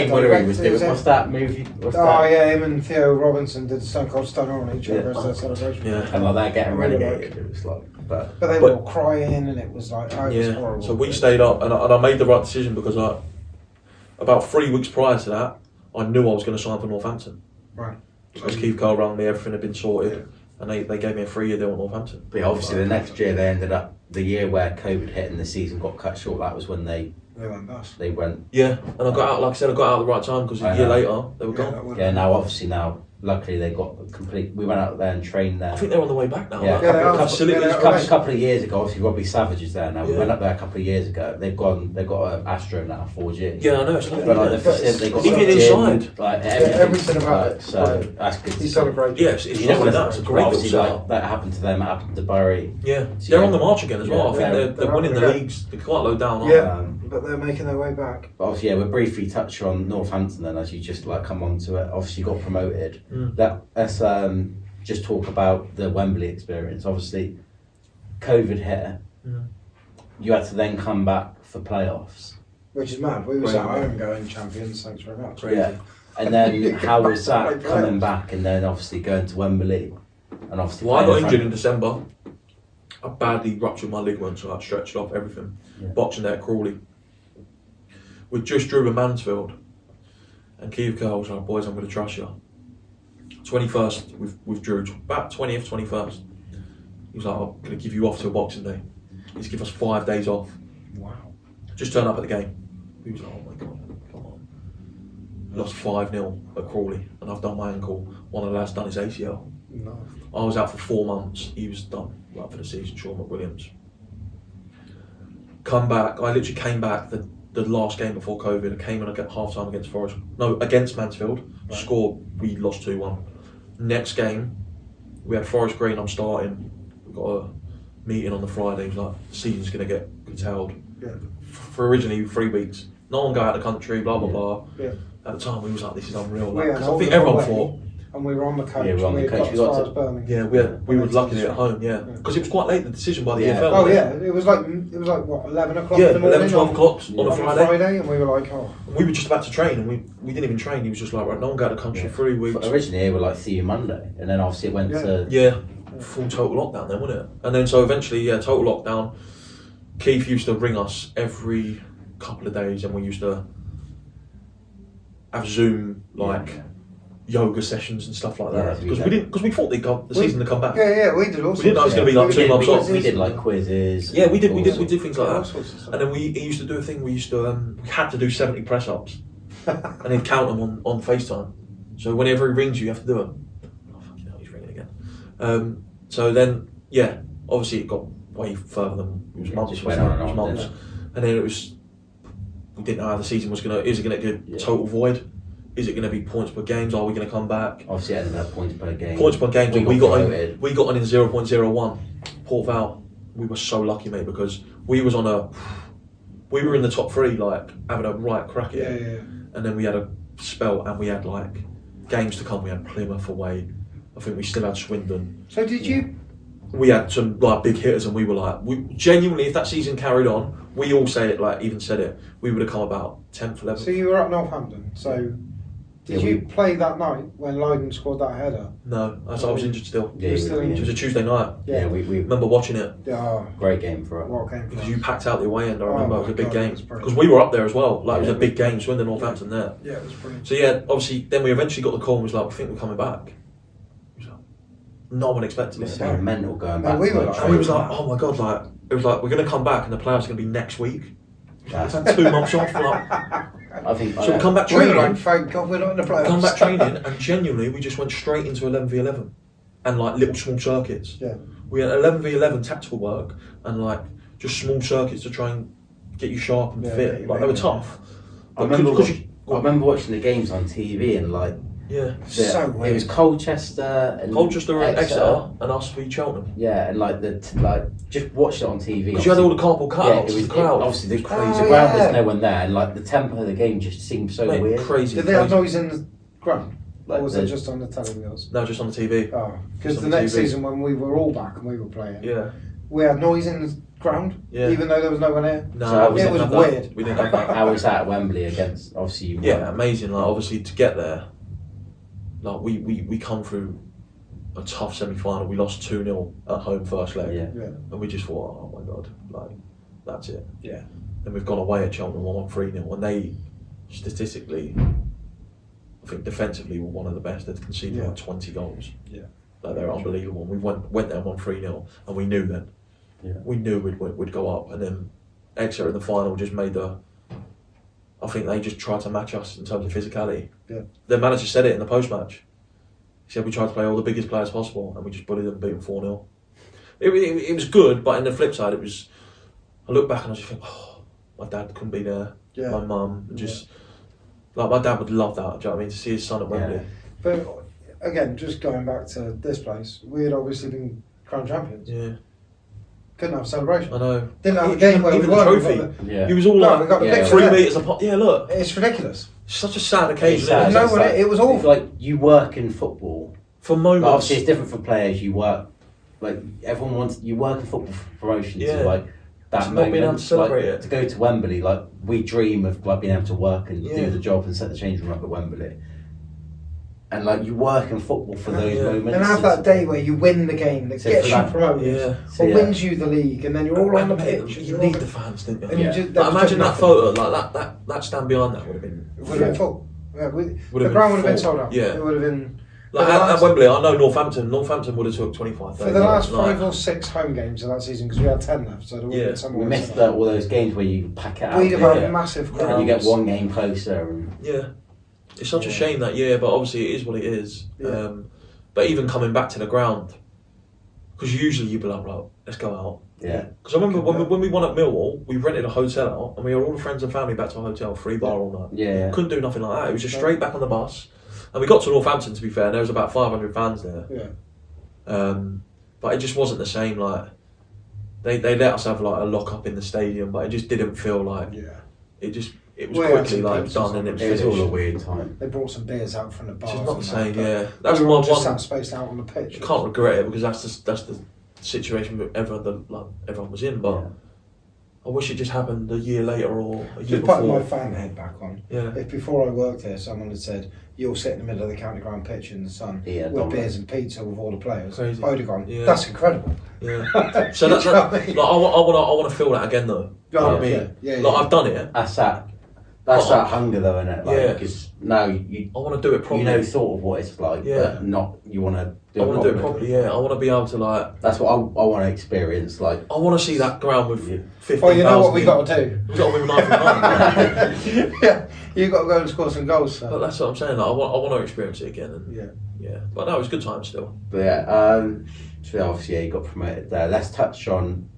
Woolery was doing, what's that movie? Him and Theo Robinson did the Stone Cold Stunner on each other as their celebration. Yeah. And like that getting relegated, it was like, but they were all crying and it was like, it was horrible. So we stayed up and I made the right decision because about 3 weeks prior to that, I knew I was going to sign for Northampton. Right. Because Keith Cole rang me, everything had been sorted, and they gave me a 3-year deal at Northampton. But obviously the next year they ended up, the year where COVID hit and the season got cut short, that was when they went bust. They went. Yeah, and I got out, like I said, I got out at the right time because a year later they were gone. Yeah, now luckily they got complete. We went out there and trained there. I think they're on the way back now. Yeah, a couple of years ago. Obviously, Robbie Savage is there now. We went up there a couple of years ago. They've got an Astro now, 4G. Yeah, I know. It's lovely. But like they got even inside, like everything about it. So that's good. He's done a great job. Yes, it's lovely. That's a great obviously like that happened to them. It happened to Bury. Yeah, they're on the march again as well. I think they're winning the leagues. They're quite low down. Yeah, but they're making their way back. But obviously, we'll briefly touch on Northampton then, as you just like come on to it. Obviously, you got promoted. Let's just talk about the Wembley experience. Obviously, COVID hit. You had to then come back for playoffs. Which is mad. We were at home going champions, thanks very much. Crazy. Yeah. And then how was that coming back and then obviously going to Wembley? And obviously I got injured in December. I badly ruptured my ligament, so I stretched off everything. Boxing there at Crawley. We just drew with Mansfield. And Keith Cole was like, boys, I'm going to trust you. 21st, we withdrew. About 20th, 21st. He was like, I'm going to give you off till Boxing Day. He's give us 5 days off. Wow. Just turn up at the game. He was like, oh my God, come on. Lost 5-0 at Crawley, and I've done my ankle. One of the lads done his ACL. No. I was out for 4 months. He was done for the season, Sean McWilliams. Come back. I literally came back the last game before COVID. I came in at half time against Mansfield. Right. Scored, we lost 2-1. Next game, we had Forest Green. I'm starting. We've got a meeting on the Friday. It was like, the season's going to get curtailed. Yeah. For originally 3 weeks. No one go out of the country, blah, blah, blah. Yeah. At the time, we was like, this is unreal. We had 'cause I think everyone thought. And we were on the coach. Yeah, we were on the coach. We got as far as Birmingham. Yeah, we were lucky at home, because it was quite late, the decision by the Yeah. EFL. Oh yeah, it was like what 11 o'clock Yeah, in the morning. 11, 12 o'clock on a Friday. And we were like, oh. We were just about to train, and we didn't even train. He was just like, right, no one go to the country for 3 weeks. Originally, we were like, see you Monday, and then obviously it went to. Yeah, full total lockdown then, wasn't it? And then so eventually, total lockdown. Keith used to ring us every couple of days, and we used to have Zoom yoga sessions and stuff like that, because we thought the season to come back. Yeah, we did all We didn't know it was going to be like 2 months off. We did like quizzes. Yeah, we did things like all that. sorts of stuff. And then he used to do a thing. We had to do 70 press ups, and he'd count them on FaceTime. So whenever he rings you have to do them. Oh fucking hell, he's ringing again. So then, obviously it got way further than it was months. Just went on and on, months. And then we didn't know how the season was going to. Is it going to get total void? Is it going to be points per games? Are we going to come back? Obviously, it ended up points per game. Points per games. We got on in 0.01. Port Vale. We were so lucky, mate, because we were in the top 3, having a right crack at it. Yeah. And then we had a spell, and we had games to come. We had Plymouth away. I think we still had Swindon. So did you? We had some big hitters, and we were we genuinely, if that season carried on, we all said it, we would have come about 10th, 11th. So you were at Northampton. So did you play that night when Lydon scored that header? No, I was injured still. Yeah, It was a Tuesday night. Yeah, we remember watching it. Yeah. Great game for us. What game? Because you packed out the away end, I remember. It was a big game. Because Because we were up there as well. It was a big game, Swindon, Northampton there. Yeah, it was brilliant. So obviously, then we eventually got the call and was like, we think we're coming back. No one expected It was it. so mental going back. we to were like, And we was like, oh my God, it was like, we're going to come back and the playoffs are going to be next week. Yeah. It's had 2 months off. I think. So we come back We were training. like, thank God we're not in the playoffs. Come back training, and genuinely, we just went straight into 11v11 and little small circuits. Yeah. We had 11v11 tactical work and just small circuits to try and get you sharp and fit. They were tough. I remember watching the games on TV and So weird. it was Colchester and Exeter, and us v Cheltenham. Yeah, and just watched it on TV. Because you had all the cardboard cutouts of the crowd. Obviously, the Oh, ground was yeah. no one there, and the tempo of the game just seemed so Mate, weird. crazy. Did they have noise in the ground? Like Or was it just on the telly wheels? No, just on the TV. Oh, because Just the on the next TV. season when we were all back and we were playing, Yeah. we had noise in the ground, Yeah. even though there was no one here. No, So we it didn't was have that. weird. We didn't have that. How was that at Wembley against obviously you? Yeah, amazing. Obviously to get there, we come through a tough semi-final. We lost 2-0 at home first leg, Yeah. Yeah. and we just thought, oh my God, that's it. Yeah. Then we've gone away at Cheltenham 1-3-0, and they statistically, I think defensively, were one of the best. They'd conceded 20 goals. Yeah. They're unbelievable. We went there 1-3-0, and we knew then. Yeah. We knew we'd go up, and then Exeter in the final just made I think they just tried to match us in terms of physicality. Yeah. The manager said it in the post-match. He said we tried to play all the biggest players possible, and we just bullied them, beat them 4-0. It was good, but on the flip side, I look back and I just think, my dad couldn't be there. Yeah. My mum just my dad would love that. Do you know what I mean? To see his son at Wembley. But again, just going back to this place, we had obviously been crown champions. Yeah, Couldn't have a celebration. I know. Didn't have a game where even we the won. trophy. Yeah. He was all No, we got the Yeah. picture 3 there. metres apart. Yeah, look, It's ridiculous. it's such a sad occasion. sad. Isn't it? No one, it was awful. Like you work in football. For But moments. obviously, it's different for players. You work everyone wants. You work in football for promotion. Yeah. So that Just not moment, being able to celebrate it. to go to Wembley. We dream of being able to work and Yeah. do the job and set the change room up at Wembley. And you work in football for those moments. And have that day where you win the game that So gets for you that- promoted, Yeah. So, or yeah. wins you the league, and then you're all on the Mate, pitch. You need the fans, didn't you? And Yeah. there Like, was imagine that just photo, that stand behind that would have been. It would have been full. Yeah, Would the have ground been would have been full. sold out. Yeah. It would have been. Like at Wembley, I know Northampton would have took 25. For the last 5 or 6 home games of that season, because we had 10 left, so there would have been some. We missed all those games where you pack it out. We'd have had massive crowds. And you get one game closer. And it's such a shame that year, but obviously it is what it is. Yeah. But even coming back to the ground, because usually you'd be like, let's go out. Yeah. Because I remember when we won at Millwall, we rented a hotel out, and we were all the friends and family back to a hotel, free bar all night. Yeah. Couldn't do nothing like that. It was just straight back on the bus. And we got to Northampton, to be fair, and there was about 500 fans there. Yeah. But it just wasn't the same. Like they let us have like a lock up in the stadium, but it just didn't feel like. Yeah. It was quickly like done and it was all a weird time. They brought some beers out from the bar. It's just not the same. Yeah. That's we my just one. sat spaced out on the pitch. I can't regret it because that's the situation that everyone was in, but. I wish it just happened a year later or a year Just before. putting my fan head back on. Yeah. If before I worked here, someone had said, you'll sit in the middle of the county ground pitch in the sun with beers and pizza with all the players, Crazy. I'd have gone, that's incredible. Yeah. So that's like, I want to feel that again though. Yeah. Like I've done it. That's that hunger though, isn't it? Like, because now I want to do it properly. You know sort of what it's like, but not you want to do it properly. I want to do it properly, yeah. I want to be able to like... That's what I want to experience, like... I want to see that ground with 50,000... Well, you know what we got to do? We've got to win 9-9. Yeah, you got to go and score some goals. So. But that's what I'm saying, like, I want to experience it again. And, yeah. But no, it was a good time still. But so obviously you got promoted there. Let's touch on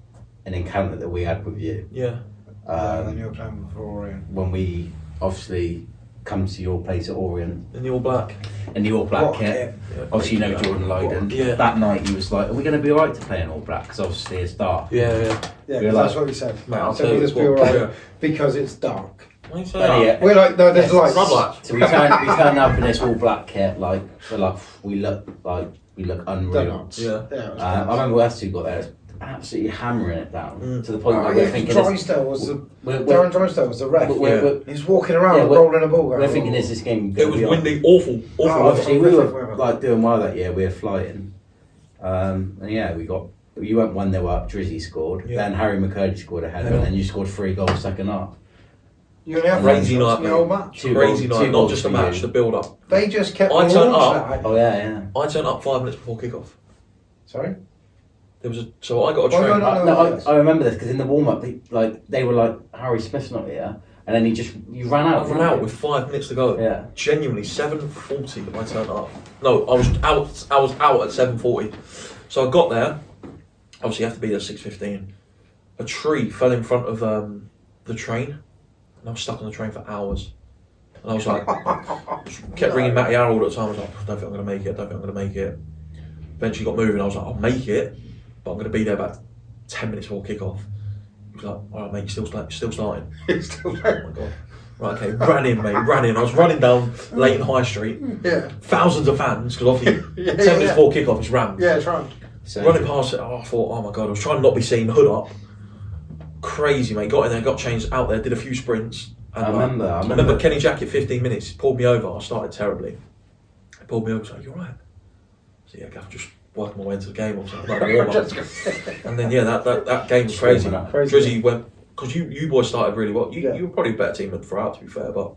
an encounter that we had with you. Yeah. Then you were playing for Orient. When we obviously come to your place at Orient. In the all black. In the all black kit. Yeah, obviously you know Jordan Lydon. Yeah. That night he was like, are we going to be alright to play in all black? Because obviously it's dark. Yeah, we that's what we said. Mate, I'll so tell we you just be alright because it's dark. What are you saying? Yeah. We're like, no, there's lights. So we turn up in this all black kit, like, we look unreal. Yeah. I remember us two got there, it was absolutely hammering it down to the point where we're thinking. Drysdale was the ref. He's walking around rolling a ball. We're thinking, is this game? It was windy, awful. Obviously, we were like doing well that year. We were flying, and you went 1-0 up. Drizzy scored. Then Harry McCurdy scored a header, and then you scored 3 goals second half. You only have crazy night, the whole match. Crazy night, not just the match, the build up. They just kept. I turned up. Oh yeah. I turned up 5 minutes before kick-off. Sorry. So I got a train. I remember this because in the warm up, they were like, Harry Smith's not here, and then you ran out. I ran out with 5 minutes to go. Yeah. Genuinely 7:40 I turned up. No, I was out at 7:40. So I got there. Obviously, you have to be there at 6:15. A tree fell in front of the train, and I was stuck on the train for hours. And I was like, kept ringing Matty Arrow all the time. I was like, I don't think I'm going to make it. Eventually got moving. I was like, I'll make it, but I'm going to be there about 10 minutes before kick-off. He was like, all right, mate, you're still starting. Oh my God. Right, okay, ran in. I was running down Leighton High Street. Yeah. Thousands of fans, because obviously 10 minutes before kick-off, it's rammed. Yeah, it's rammed. So, running past it, I thought, oh my God, I was trying not to be seen, hood up. Crazy, mate. Got in there, got changed out there, did a few sprints. And I remember Kenny Jack at 15 minutes, pulled me over. I started terribly. He pulled me over, so you alright? So yeah, Gav, just working my way into the game or something like that. And then that game was crazy. Drizzy went, because you boys started really well. You were probably a better team than throughout, to be fair, but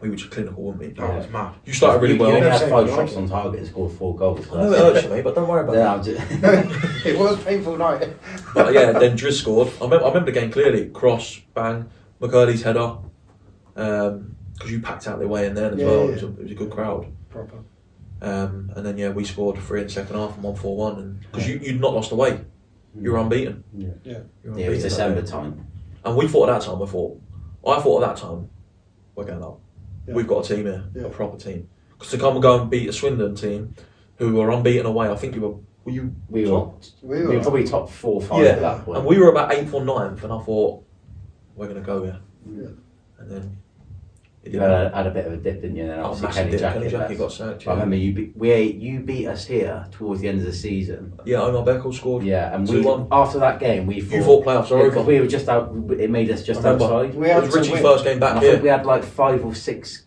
we were just clinical, weren't we? Oh, it was mad. You started really well. You only had 5 shots on target and scored 4 goals. I know it hurts you, mate, but don't worry about it. It was a painful night. But yeah, then Driz scored. I remember the game clearly. Cross, bang, McCurdy's header. Because you packed out their way in there as well. Yeah. It was a good crowd. Proper. And then we scored 3 in the second half and won 4-1. And because you'd not lost away, you were unbeaten. Yeah. It was December time. And I thought at that time, we're going up. Yeah. We've got a team here, a proper team. Because to come and go and beat a Swindon team who were unbeaten away, I think we were probably top 4 or 5 at that point. And we were about 8th or 9th, and I thought, we're going to go here. Yeah. And then you had a bit of a dip, didn't you? And then obviously Kenny Jackett got sacked. Yeah. I remember you beat us here towards the end of the season. Yeah, Omar Beckel scored. Yeah, and after that game we thought playoffs are over. We were just out. It made us just outside. It was Richie's first game back. I think we had like 5 or 6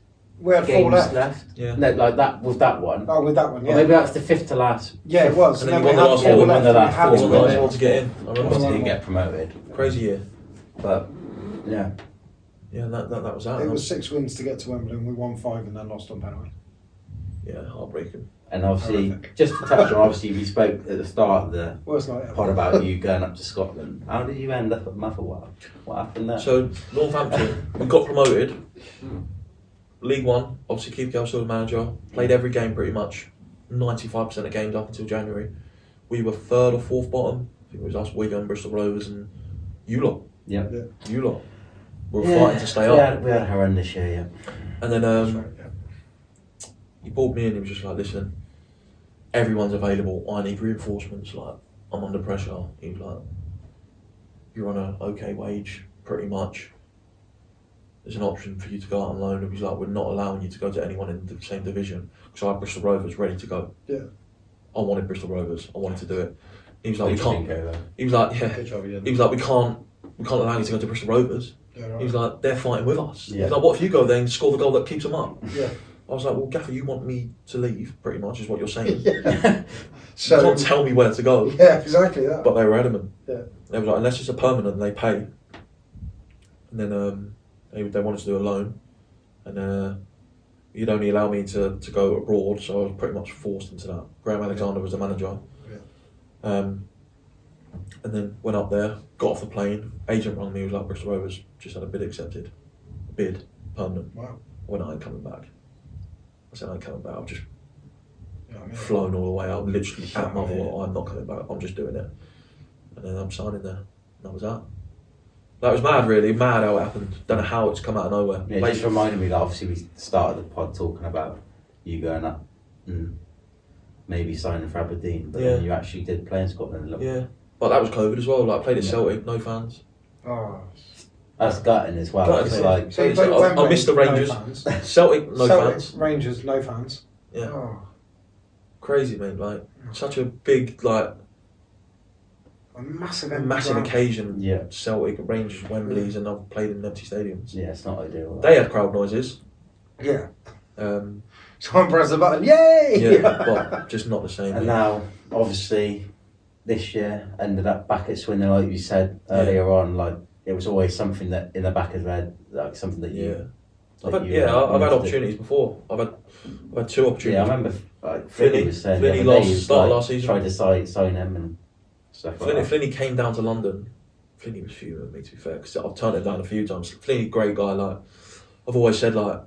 games left. Yeah, no, like that with that one. Oh, with that one. Yeah, or maybe that's the 5th to last. Yeah, it was. And then you won the last 4. We won the last 4. We won to get in. I remember. Didn't get promoted. Crazy year. But yeah. Yeah, that was that. It was 6 wins to get to Wembley, and we won 5 and then lost on penalty. Yeah, heartbreaking. And obviously, Horrific. just to touch on, obviously, we spoke at the start of the Well, it's not pod about you going up to Scotland. How did you end up at Motherwell? What happened there? So Northampton, we got promoted. League One, obviously Keith Gale still the manager. Played every game pretty much, 95% of games up until January. We were third or fourth bottom. I think it was us, Wigan, Bristol Rovers, and you lot. Yeah. You lot. We were fighting to stay up. We had a horrendous year, yeah. And then That's right, yeah. he pulled me in. He was just like, "Listen, everyone's available. I need reinforcements. Like, I'm under pressure." He was like, "You're on an okay wage, pretty much. There's an option for you to go out on loan." And he was like, "We're not allowing you to go to anyone in the same division." So I had Bristol Rovers ready to go. Yeah. I wanted Bristol Rovers. I wanted to do it. He was like, "We can't." Go there. He was like, "Yeah." Good job, you He was like, "We can't allow you to go to Bristol Rovers." Yeah, right. He was like, "They're fighting with us." Yeah. He was like, "What if you go there and score the goal that keeps them up?" Yeah. I was like, "Well, Gaffer, you want me to leave, pretty much, is what you're saying. Yeah. You So, can't tell me where to go." yeah, exactly that. But they were adamant. Yeah. They were like, unless it's a permanent, they pay. And then they wanted to do a loan, and you'd only allow me to go abroad, so I was pretty much forced into that. Graham Alexander was the manager. Yeah. And then went up there, got off the plane. Agent rang me. He was like, "Bristol Rovers just had a bid accepted. Bid permanent." Wow. I went, "I ain't coming back." I said, "I ain't coming back. I've just You know what I mean? flown all the way. I'm literally Yeah, at Motherwell. yeah. I'm not coming back. I'm just doing it." And then I'm signing there. And that was that. That was mad, really. Mad how it happened. Don't know how it's come out of nowhere. Yeah, it just reminded me that obviously we started the pod talking about you going up and maybe signing for Aberdeen, but then you actually did play in Scotland a little. Yeah. But that was COVID as well. Like, I played at Yeah. Celtic, no fans. Oh. That's gutting as well. Gutting, It's yeah. like So you played Wembley, I missed the Rangers. No fans. Celtic, no Celtic, fans. Rangers, no fans. Yeah. Oh. Crazy, mate. Like, such a big, like, A massive ground. occasion. Yeah. Celtic, Rangers, Wembley's, and I've played in empty stadiums. yeah, it's not ideal. They had crowd noises. Yeah. Um, Someone press the button, yay! yeah, but just not the same. And mate. now, obviously, this year ended up back at Swindon, like you said earlier on. Like it was always something that in the back of the head, like something that you. I've that had, you I've had wanted to opportunities before. I've had two opportunities. Yeah, I remember like Flinny was saying Flinny the other day, last- he was, start of like, last season. tried to sign him and stuff like that. Flinny came down to London. Flinny was fuming with me, to be fair, because I've turned him down a few times. Flinny, great guy. Like, I've always said, like,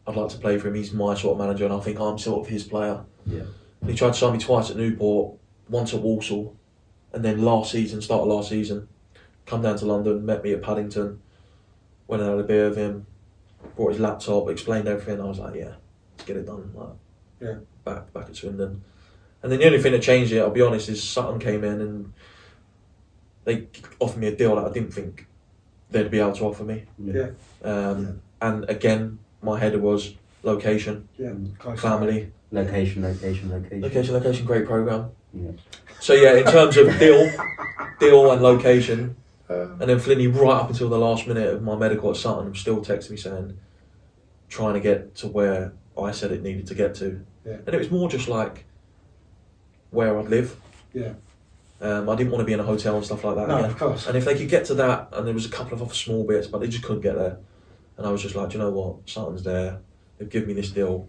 I'd like to play for him. He's my sort of manager, and I think I'm sort of his player. Yeah. And he tried to sign me twice at Newport, once at Walsall, and then start of last season, come down to London, met me at Paddington, went and had a beer with him, brought his laptop, explained everything. I was like, yeah, let's get it done. Like, Yeah. Back at Swindon. And then the only thing that changed it, I'll be honest, is Sutton came in and they offered me a deal that I didn't think they'd be able to offer me. Yeah. And again, my header was location, Yeah. Close. family. Location. Location, great programme. Yeah. So yeah, in terms of deal and location, and then Flinny right up until the last minute of my medical at Sutton still texted me saying, trying to get to where I said it needed to get to. Yeah. And it was more just like where I'd live. Yeah. I didn't want to be in a hotel and stuff like that No, again. of course. And if they could get to that, and there was a couple of other small bits, but they just couldn't get there. And I was just like, do you know what? Sutton's there. They've given me this deal.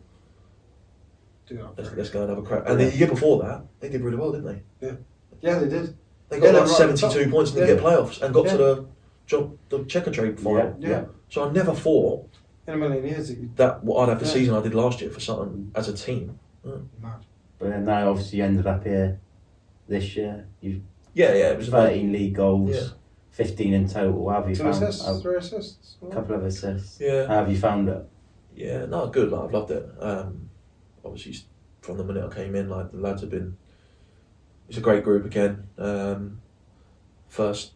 Do that. Let's go and have a crack. And the year before that, they did really well, didn't they? Yeah, they did. They got Yeah, like they're right 72 top. points and didn't get playoffs and got Yeah. to the checker trade final. Yeah. So I never thought In a million years, that you that what I'd have the Yeah. season I did last year for Sutton as a team. mad. But then now obviously you ended up here this year. You've Yeah, it was about 13 league goals, Yeah. 15 in total. How have you 2 found assists, 3 assists. a couple of assists? Yeah. How have you found it? Yeah, no, good. Like, I've loved it. Obviously, from the minute I came in, like the lads have been. It's a great group again. First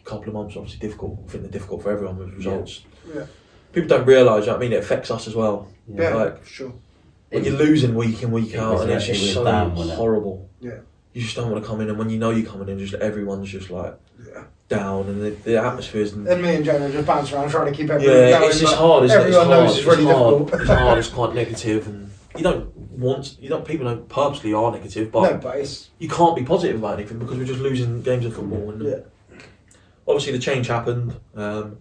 couple of months, obviously difficult. I think they're difficult for everyone with results. Yeah. People don't realise. I mean, it affects us as well. Yeah, Like, for sure. when you're losing week in, week It out, was and it's like- it just was so down, wasn't it? horrible. Yeah. You just don't want to come in, and when you know you're coming in, just everyone's just like Yeah. down, and the atmosphere's. And me and Jonah just bounce around trying to keep everyone going. Yeah, it's just but hard, isn't it? It's everyone hard. knows it's really hard. difficult. It's hard. It's quite negative, and people don't purposely are negative, but No, but it's you can't be positive about anything because we're just losing games of football. And Yeah. obviously the change happened, and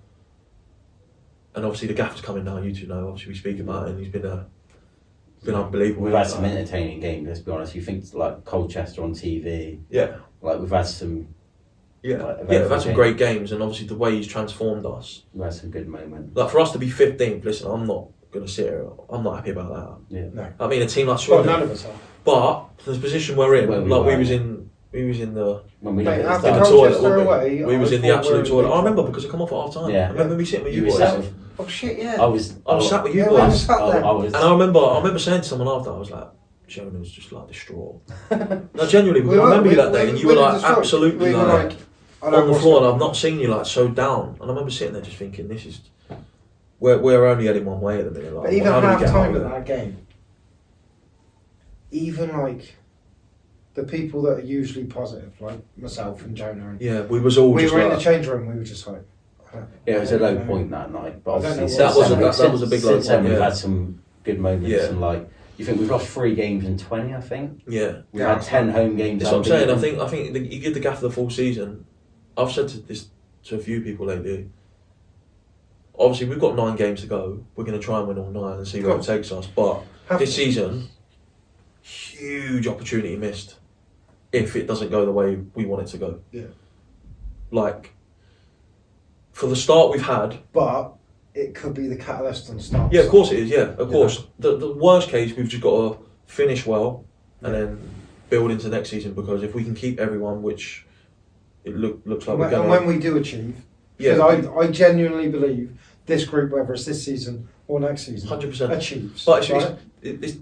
obviously the gaffer's coming now. You two know. Obviously we speak about it, and he's been been unbelievable. We've had some entertaining games, let's be honest. You think like Colchester on TV. Yeah. Like we've had some. We've had some great games, and obviously the way he's transformed us. We've had some good moments. Like for us to be 15th, listen, I'm not going to sit here. I'm not happy about that. Yeah. No. I mean, a team like Swindon. None of us are. But the position we're in, Where we like were. we was in the When we Mate, look at after the the start, Colchester toilet, away, we was I in the thought absolute we were toilet. in I remember because I come off at half time. Yeah. I remember me sitting with you were boys. sat with. Oh shit, yeah. I was sat with you Yeah, boys. we sat there. I was. And I remember saying to someone after, I was like, Jonah was just like distraught. No, genuinely, because I remember you that day, and you were like absolutely like on the floor, and I've not seen you like so down. And I remember sitting there just thinking, this is we're only heading one way at the minute. Like, But even how do we half get time out of of it? that game, even like the people that are usually positive, like myself and Jonah, and Yeah, we was all we just were in like, the change room. We were just like, Yeah, it was a low I don't know. point that night, but I don't know obviously what- that was a big low since then point, we've yeah. had some good moments, Yeah. and like you think we've lost 3 games in 20, I think. yeah. We've Yeah. had 10 home games. That's what I'm saying. unbeaten. I think you give the gaffer the full season. I've said this to a few people lately. Obviously, we've got 9 games to go. We're going to try and win all 9 and see where it takes us. But this season, huge opportunity missed if it doesn't go the way we want it to go. Yeah. Like, for the start we've had. but it could be the catalyst and start. Yeah, of course it is. Yeah, of course. The worst case, we've just got to finish well and then build into next season, because if we can keep everyone, which it looks like we're And going when we do achieve, yeah, because I genuinely believe this group, whether it's this season or next season, 100%. achieves. But right?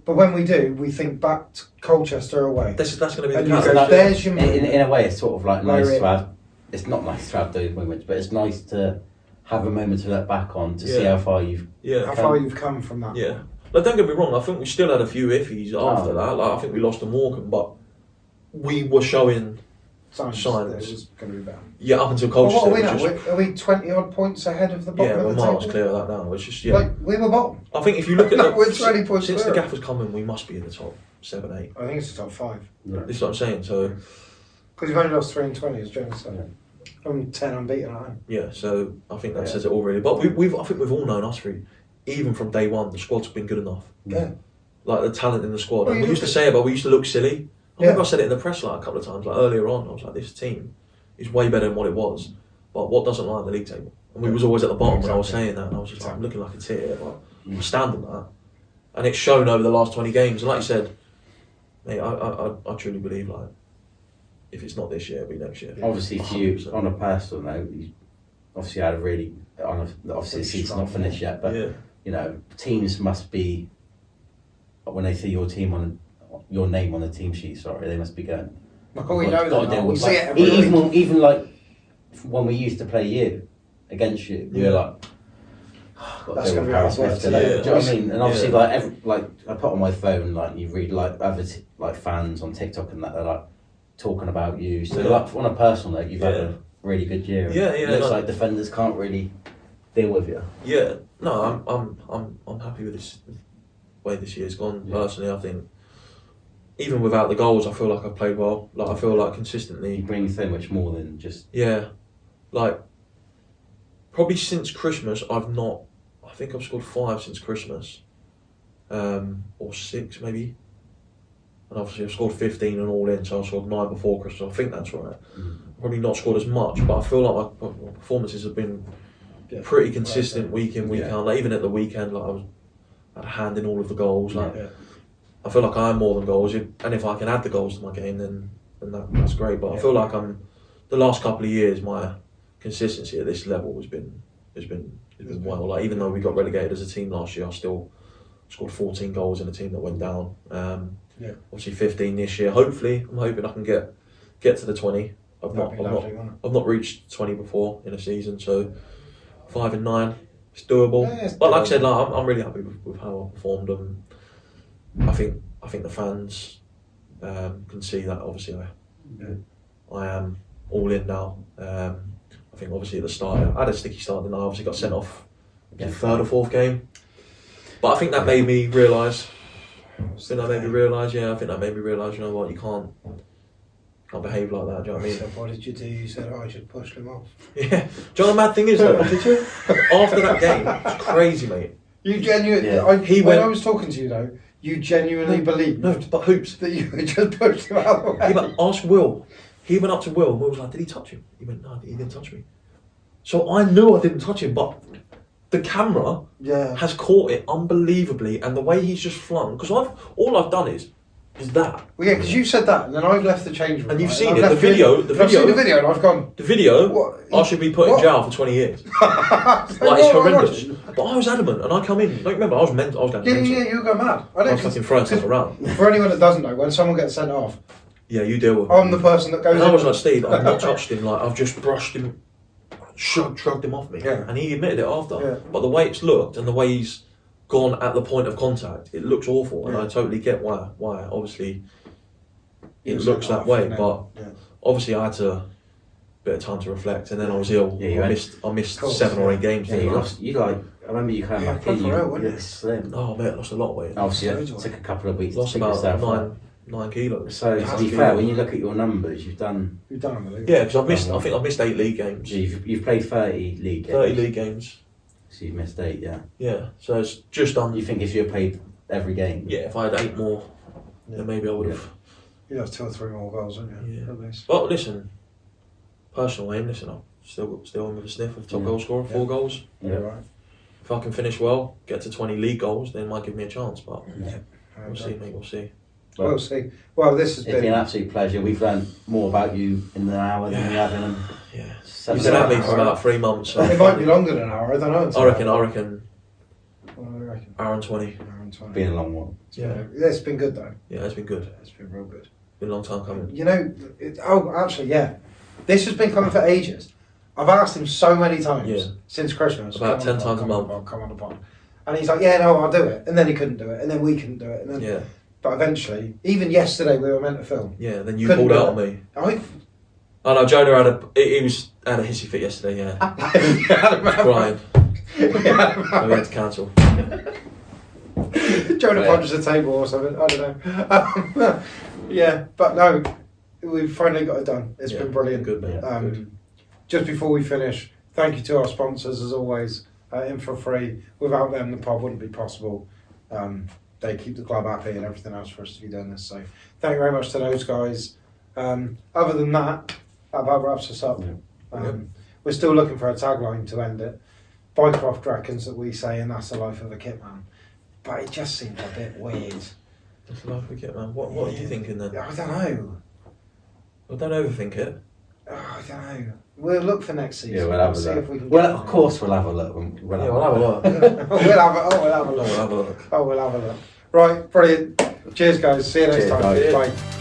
But when we do, we think back to Colchester away. that's going to be And the you catalyst. go, there's your moment. in a way, it's sort of like Where nice it- to have. It's not nice to have those moments, but it's nice to have a moment to look back on to see Yeah. how far you've. Yeah, How far you've come from that. yeah. Like, don't get me wrong. I think we still had a few iffies after Oh. that. Like, I think we lost to Morecambe, but we were showing Signs. Signs. That it was going to be better. up until Well, Colchester. what are we which now? is- Are we 20 odd points ahead of the bottom yeah, we're of the miles table? clear of that now. It's just Like, we were bottom. I think if you look at No, the, we're 20 points since the clear. gaffer's come in, we must be in the top 7, 8. I think it's the top 5. This is what I'm saying. So Because you've only lost 3 and 20, as Jonah said. From 10 unbeaten at home. yeah, so I think that says it all really. But I think we've all known us three, even from day one. The squad's been good enough. Yeah. Like the talent in the squad. Well, And you we used to look say it, but we used to look silly. I Yeah. think I said it in the press like a couple of times, like earlier on. I was like, this team is way better than what it was. But what doesn't lie in the league table? And we was always at the bottom when I was saying that. And I was just like, I'm looking like a tit here, but I stand on that. And it's shown over the last 20 games. And like you said, mate, I truly believe, like, if it's not this year, it'll be next year. Obviously, for you, 100%. on a personal note, you obviously had a really. Obviously, the season's not finished yet, but Yeah. you know, teams must be. When they see your team on your name on the team sheet, sorry, they must be going. Oh, we know Gotta that. deal We with see that. it every week. Even like when we used to play you against you, we were like, That's going to gonna be Harry hard Smith work. today. Yeah. Do you know what I mean? And obviously, Yeah. like I put on my phone, like you read like other like fans on TikTok and that they're like talking about you. So Yeah. like on a personal note, you've had Yeah. a really good year. Yeah, It yeah, looks no. like defenders can't really deal with you. Yeah, no, I'm happy with this way this year's gone. Yeah. Personally, I think even without the goals, I feel like I've played well. Like I feel like You consistently. bring so much more than just. Yeah, like probably since Christmas, I've not. I think I've scored 5 since Christmas, or 6 maybe. And obviously I've scored 15 and all in, so I scored 9 before Christmas. I think that's right. Probably not scored as much, but I feel like my performances have been pretty consistent week in, week Yeah. out. Like even at the weekend, like I had a hand in all of the goals. Like Yeah. I feel like I'm more than goals, and if I can add the goals to my game, then that's great. But I feel like the last couple of years, my consistency at this level has been well. Like even though we got relegated as a team last year, I still scored 14 goals in a team that went down. Obviously 15 this year. Hopefully, I'm hoping I can get to the 20. I've not reached 20 before in a season, so 5 and 9, it's doable. Yeah, it's but like I doable. said, like, I'm really happy with how I performed. I think the fans can see that. Obviously, I am all in now. I think obviously at the start I had a sticky start, and I obviously got sent off the 3rd or 4th game. But I think that made me realise. Yeah, I think that made me realise. You know what? You can't behave like that. Do you know what I mean? So what did you do? You said, I should push them off. Yeah. Do you know what the mad thing is though? Did you? After that game, it's crazy, mate. You genuinely. Yeah. When went- I was talking to you though, You genuinely believe No, but hoops. that you just pushed him out of the way? Yeah, but ask Will. He went up to Will and Will was like, did he touch him? He went, no, he didn't touch me. So I knew I didn't touch him, but the camera has caught it unbelievably, and the way he's just flung, because all I've done is that. Well, yeah, because you said that, and then I've left the change room. And you've right? seen I've it, left I've seen the video, and I've gone. The video, What? I should be put in What? jail for 20 years. Like, it's horrendous. But I was adamant, and I come in. Like, remember, I was going Yeah, mental. you go mad. I was fucking throwing stuff around. For anyone that doesn't know, when someone gets sent off, Yeah, you deal with it. I'm the person that goes. And I was in. like, Steve, I've not touched him. Like, I've just brushed him, shrugged him off me. Yeah. And he admitted it after. Yeah. But the way it's looked and the way he's gone at the point of contact, it looks awful. And I totally get why. Obviously, it looks that way. But obviously, I had a bit of time to reflect, and then I was ill. Yeah, I missed 7 or 8 games. Yeah, you lost. You like. I remember you came back in. You looked slim. Oh man, I lost a lot of weight. Obviously, it took a couple of weeks. Lost to pick about yourself up. 9 kilos. So to be fair, when you look at your numbers, you've done. unbelievable. Yeah, because I think I've missed 8 league games. You've played 30 league games. 30 league games. So you've missed 8, yeah. Yeah, so it's just under. You think if you had played every game? Yeah, if I had 8 more, then maybe I would have. You'd have 2 or 3 more goals, wouldn't you? Yeah. At least. But listen, personal aim. Listen, I'm still in with a sniff of top goal scorer, 4 goals. Yeah, right. If I can finish well, get to 20 league goals, then it might give me a chance. But Yeah. we'll see, mate. We'll see. We'll see. Well, this has It's been an absolute pleasure. We've learned more about you in an hour than we have in them. Yeah. 7 You've been at me hours. for about 3 months. So It might be longer than an hour. I don't know. I reckon. What do you reckon? Hour and 20. Hour and 20. Been a long one. It's been good though. Yeah, it's been good. It's been real good. Been a long time coming. You know, actually, yeah. This has been coming for ages. I've asked him so many times since Christmas. About come on 10 times a month. Come on the pod. And he's like, yeah, no, I'll do it. And then he couldn't do it. And then we couldn't do it. And then, Yeah. But eventually, even yesterday we were meant to film. Yeah, then you Couldn't pulled do out on it. me. I Oh no, Jonah had a hissy fit yesterday, yeah. Crying. So we had to cancel. Jonah punches the table or something. I don't know. Yeah, but no, we've finally got it done. It's been brilliant. Good, mate. Good. Just before we finish, thank you to our sponsors as always. In for free. Without them, the pod wouldn't be possible. They keep the club happy and everything else for us to be doing this. So thank you very much to those guys. Other than that about wraps us up. We're still looking for a tagline to end it. Bycroft reckons that we say, and that's the life of a kitman. But it just seems a bit weird. That's the life of a kitman. What are you thinking then? I don't know. Well, don't overthink it. I don't know. We'll look for next season. Yeah, we'll have a see look. if we can. Well, of course we'll have a look. We'll have a look. We'll have a look. We'll have a look. We'll have a look. Oh, we'll have a look. Right, brilliant. Cheers, guys. See you next Cheers, time. guys. Bye.